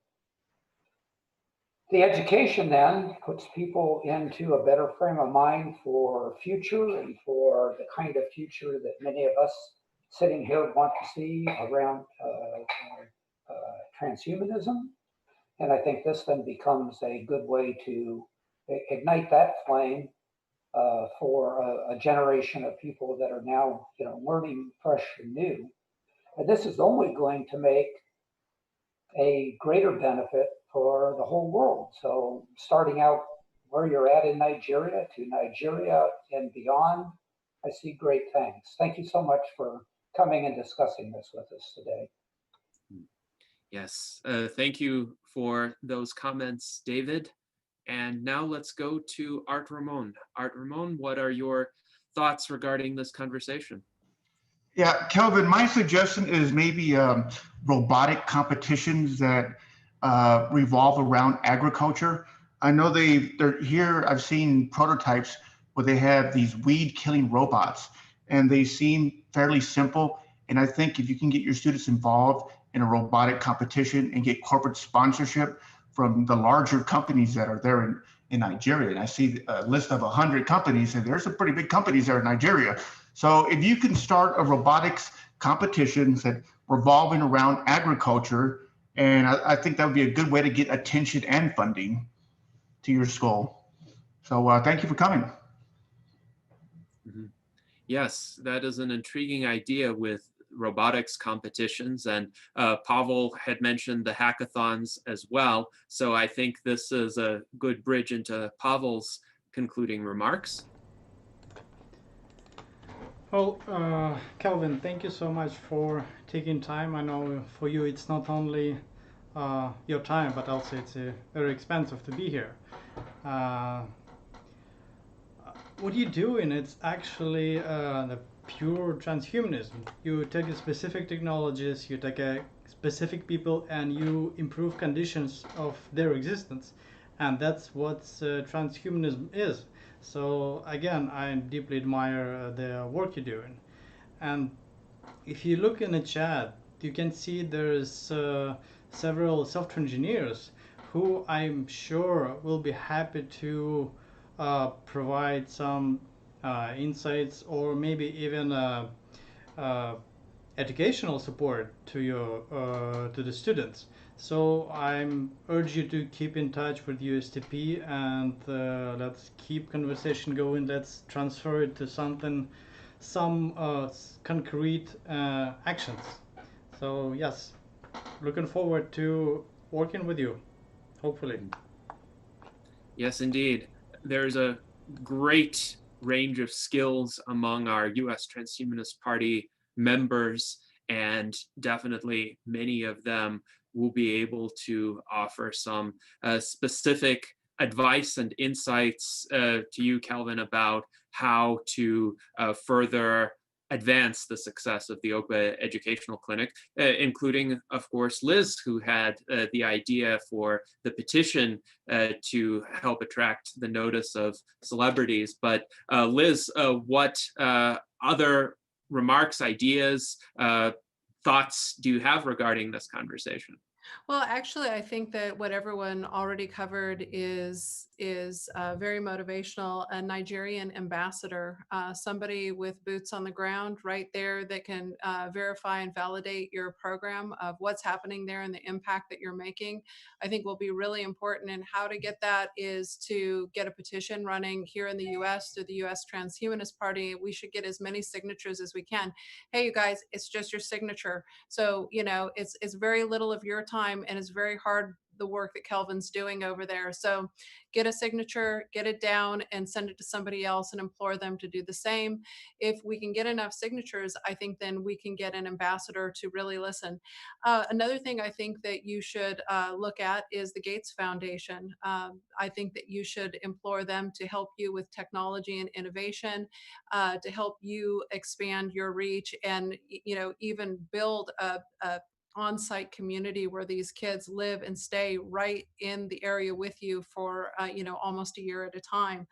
The education then puts people into a better frame of mind for future and for the kind of future that many of us sitting here want to see around transhumanism. And I think this then becomes a good way to ignite that flame for a generation of people that are now, learning fresh and new. And this is only going to make a greater benefit for the whole world. So starting out where you're at in Nigeria to Nigeria and beyond, I see great things. Thank you so much for coming and discussing this with us today. Yes, thank you for those comments, David. And now let's go to Art Ramon. Art Ramon, what are your thoughts regarding this conversation? Yeah, Kelvin, my suggestion is maybe robotic competitions that revolve around agriculture. I know they're here. I've seen prototypes where they have these weed killing robots, and they seem fairly simple. And I think if you can get your students involved in a robotic competition and get corporate sponsorship from the larger companies that are there in Nigeria, and I see a list of 100 companies, and there's some pretty big companies there in Nigeria. So if you can start a robotics competition that revolving around agriculture, and I think that would be a good way to get attention and funding to your school. So thank you for coming. Mm-hmm. Yes, that is an intriguing idea with robotics competitions, and Pavel had mentioned the hackathons as well. So I think this is a good bridge into Pavel's concluding remarks. Well, Kelvin, thank you so much for taking time. I know for you it's not only your time, but also it's very expensive to be here. What you're doing, it's actually the pure transhumanism. You take a specific technologies, you take a specific people, and you improve conditions of their existence. And that's what transhumanism is. So again, I deeply admire the work you're doing. And if you look in the chat, you can see there's several software engineers who I'm sure will be happy to provide some insights or maybe even educational support to your to the students. So I'm urge you to keep in touch with USTP and let's keep conversation going. Let's transfer it to something, some concrete actions. So yes, looking forward to working with you, hopefully. Yes, indeed. There's a great range of skills among our US Transhumanist Party members, and definitely many of them will be able to offer some specific advice and insights to you, Kelvin, about how to further advance the success of the Ogba Educational Clinic, including, of course, Liz, who had the idea for the petition to help attract the notice of celebrities. But Liz, what other remarks, ideas, thoughts do you have regarding this conversation? Well, actually, I think that what everyone already covered is very motivational. A Nigerian ambassador, somebody with boots on the ground right there that can verify and validate your program of what's happening there and the impact that you're making, I think will be really important. And how to get that is to get a petition running here in the U.S. through the U.S. Transhumanist Party. We should get as many signatures as we can. Hey, you guys, it's just your signature. So, you know, it's very little of your time, and it's very hard, the work that Kelvin's doing over there. So get a signature, get it down, and send it to somebody else and implore them to do the same. If we can get enough signatures, I think then we can get an ambassador to really listen. Another thing I think that you should look at is the Gates Foundation. I think that you should implore them to help you with technology and innovation, to help you expand your reach, and you know, even build a on-site community where these kids live and stay right in the area with you for you know, almost a year at a time.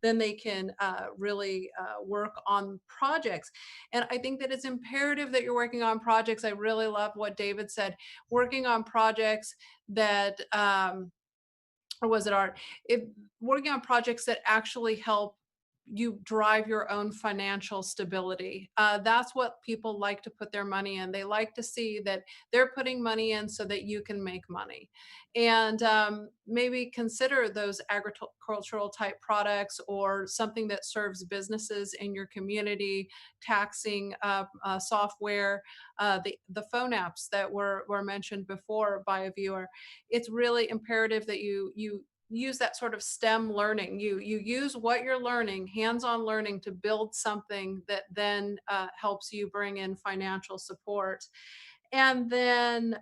Then they can really work on projects. And I think that it's imperative that you're working on projects. I really love what David said, working on projects that or was it art? If working on projects that actually help you drive your own financial stability. That's what people like to put their money in. They like to see that they're putting money in so that you can make money. And maybe consider those agricultural type products or something that serves businesses in your community, taxing software, the phone apps that were mentioned before by a viewer. It's really imperative that you use that sort of STEM learning. You use what you're learning, hands-on learning, to build something that then helps you bring in financial support. And then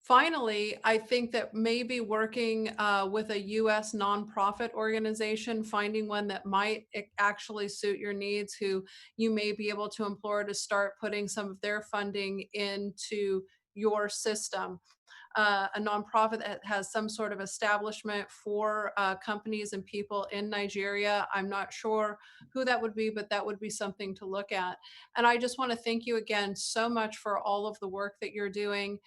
finally, I think that maybe working with a US nonprofit organization, finding one that might actually suit your needs, who you may be able to implore to start putting some of their funding into your system. A nonprofit that has some sort of establishment for companies and people in Nigeria. I'm not sure who that would be, but that would be something to look at. And I just want to thank you again so much for all of the work that you're doing.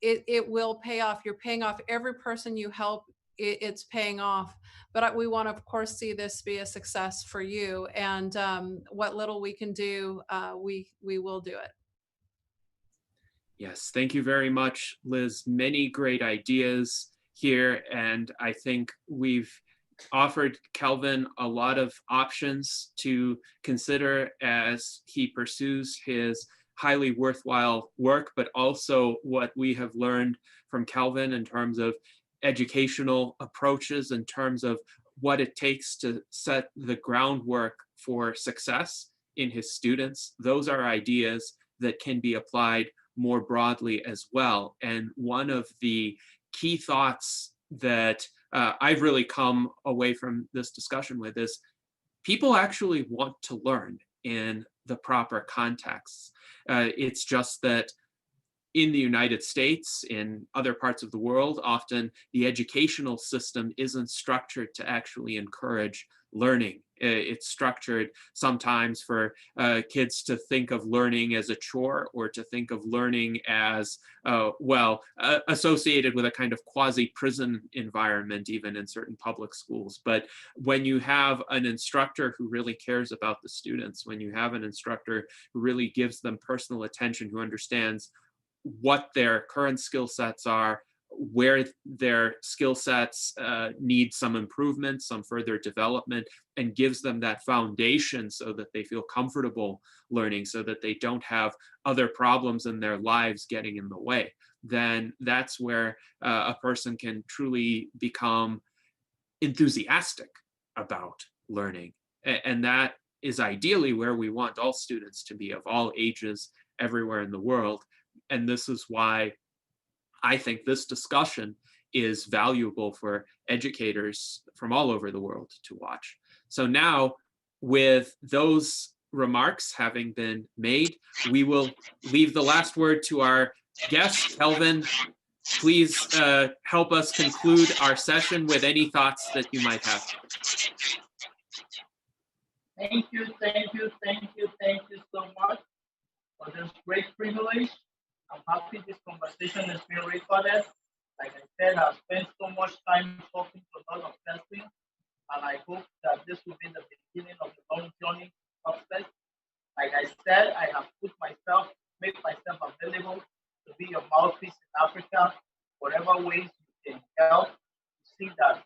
It will pay off. You're paying off every person you help. It's paying off. But we want to, of course, see this be a success for you. And what little we can do, we will do it. Yes, thank you very much, Liz. Many great ideas here, and I think we've offered Kelvin a lot of options to consider as he pursues his highly worthwhile work, but also what we have learned from Kelvin in terms of educational approaches, in terms of what it takes to set the groundwork for success in his students. Those are ideas that can be applied more broadly as well. And one of the key thoughts that I've really come away from this discussion with is people actually want to learn in the proper contexts. It's just that in the United States, in other parts of the world, often the educational system isn't structured to actually encourage learning. It's structured sometimes for kids to think of learning as a chore, or to think of learning as, associated with a kind of quasi-prison environment, even in certain public schools. But when you have an instructor who really cares about the students, when you have an instructor who really gives them personal attention, who understands what their current skill sets are, where their skill sets need some improvement, some further development, and gives them that foundation so that they feel comfortable learning, so that they don't have other problems in their lives getting in the way, then that's where a person can truly become enthusiastic about learning. And that is ideally where we want all students to be, of all ages, everywhere in the world. And this is why I think this discussion is valuable for educators from all over the world to watch. So now, with those remarks having been made, we will leave the last word to our guest. Kelvin, please help us conclude our session with any thoughts that you might have. Thank you so much for this great privilege. I'm happy this conversation is being recorded. Like I said, I've spent so much time talking to a lot of persons, and I hope that this will be the beginning of the long journey of success. Like I said, I have made myself available to be a mouthpiece in Africa, whatever ways you can help to see that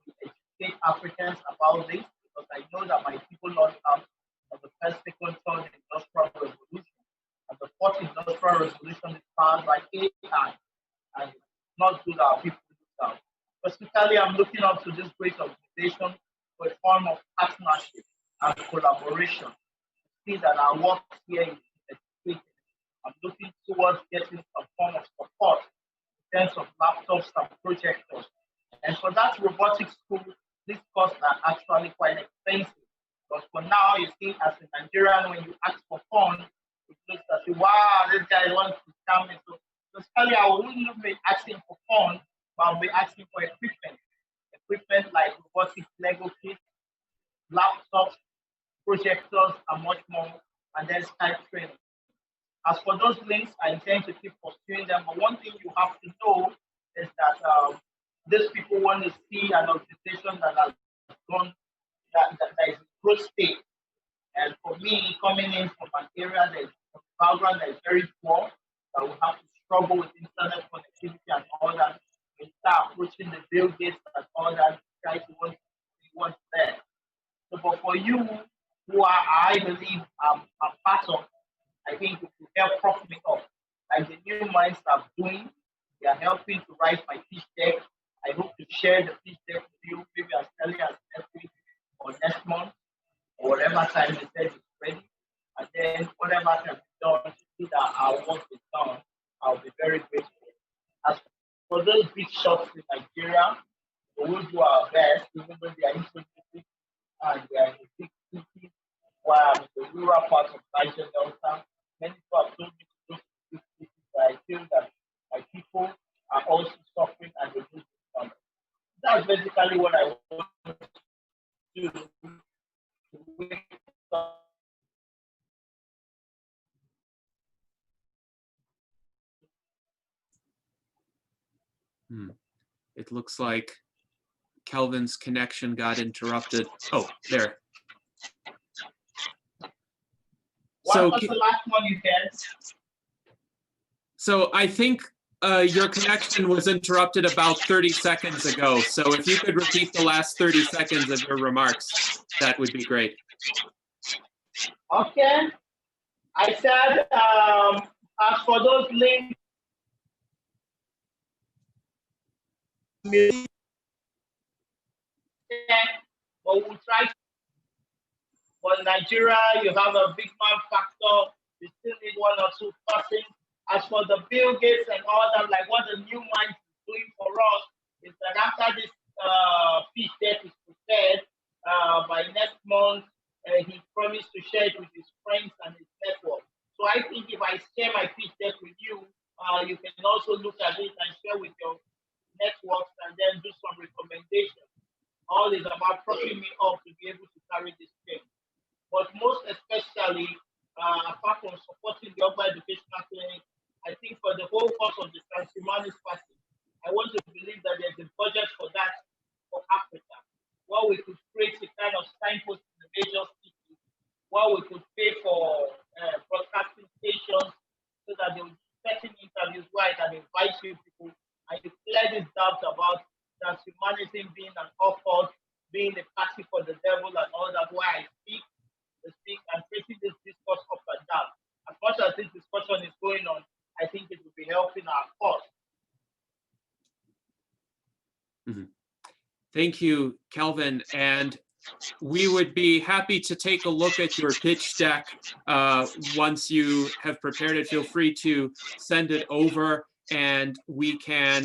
we educate Africans about this, because I know that my people learned out of the first, second, third industrial revolution. And the fourth industrial revolution is powered by AI, and not good our people do that. Specifically, I'm looking up to this great organization for a form of partnership and collaboration. See that our work here is educated. I'm looking towards getting some form of support in terms of laptops and projectors. And for that robotics school, these costs are actually quite expensive. But for now, you see, as a Nigerian, when you ask for funds, it looks as if, wow, this guy wants to come in. So especially I wouldn't be asking for funds, but I'll be asking for equipment. Equipment like robotics Lego kits, laptops, projectors, and much more, and then Skype training. As for those links, I intend to keep pursuing them. But one thing you have to know is that these people want to see an organization that has gone, that is in growth state. And for me, coming in from an area that is a background that is very poor, that will have to struggle with internet connectivity and all that, we start approaching the Bill Gates and all that, try to see what's there. So, but for you, who are, I believe, I'm part of, I think it will help prop me up. Like the new minds are doing, they are helping to write my pitch deck. I hope to share the pitch deck with you maybe as early as next week or next month, or whatever time they said it's ready. And then whatever can be done to see that our work is done, I'll be very grateful. As for those big shops in Nigeria, we will do our best, even though they are introducing and they are in the big cities, while in the rural parts of Niger Delta, many people have told me to go to the big cities, but I feel that my people are also suffering and they need to come. That's basically what I want to do. It looks like Kelvin's connection got interrupted. Oh, there. What was the last one you said? So I think your connection was interrupted about 30 seconds ago. So if you could repeat the last 30 seconds of your remarks, that would be great. Okay. I said, as for those links, but we'll try. For Nigeria, you have a big man factor. You still need one or two persons. As for the Bill Gates and all that, like what the new mind is doing for us is that after this pitch deck is prepared, by next month, he promised to share it with his friends and his network. So I think if I share my pitch deck with you, you can also look at it and share with your networks and then do some recommendations. all is about propping me up to be able to carry this thing. But most especially, apart from supporting the Ogba Educational Clinic, I think for the whole course of the Transhumanist Party, I want to believe that there's a budget for that for Africa, where we could create a kind of signpost in the major cities, where we could pay for broadcasting stations so that there will be certain interviews where I can invite you people and you clear this doubt about transhumanism being an occult, being a party for the devil and all that, why I speak and taking this discourse up and down. As much as this discussion is going on, I think it will be helping our cause. Mm-hmm. Thank you, Kelvin. And we would be happy to take a look at your pitch deck once you have prepared it. Feel free to send it over and we can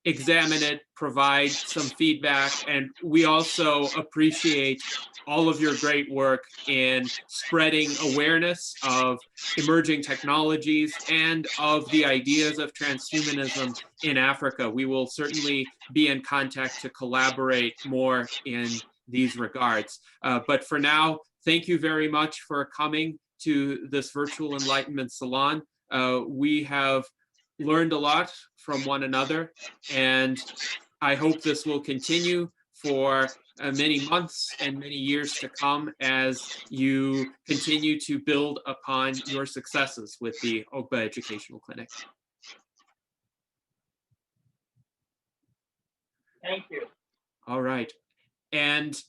examine it, provide some feedback. And we also appreciate all of your great work in spreading awareness of emerging technologies and of the ideas of transhumanism in Africa. We will certainly be in contact to collaborate more in these regards. But for now, thank you very much for coming to this virtual Enlightenment Salon. We have learned a lot from one another, and I hope this will continue for many months and many years to come as you continue to build upon your successes with the Ogba Educational Clinic. Thank you. All right. And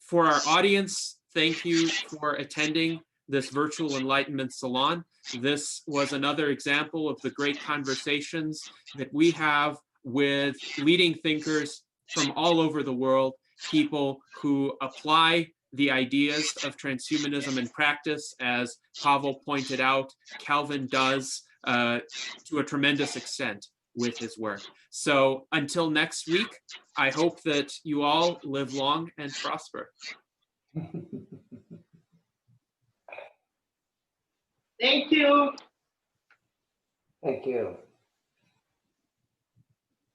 for our audience, thank you for attending this virtual Enlightenment Salon. This was another example of the great conversations that we have with leading thinkers from all over the world, people who apply the ideas of transhumanism in practice, as Pavel pointed out, Kelvin does to a tremendous extent with his work. So until next week, I hope that you all live long and prosper. Thank you. Thank you.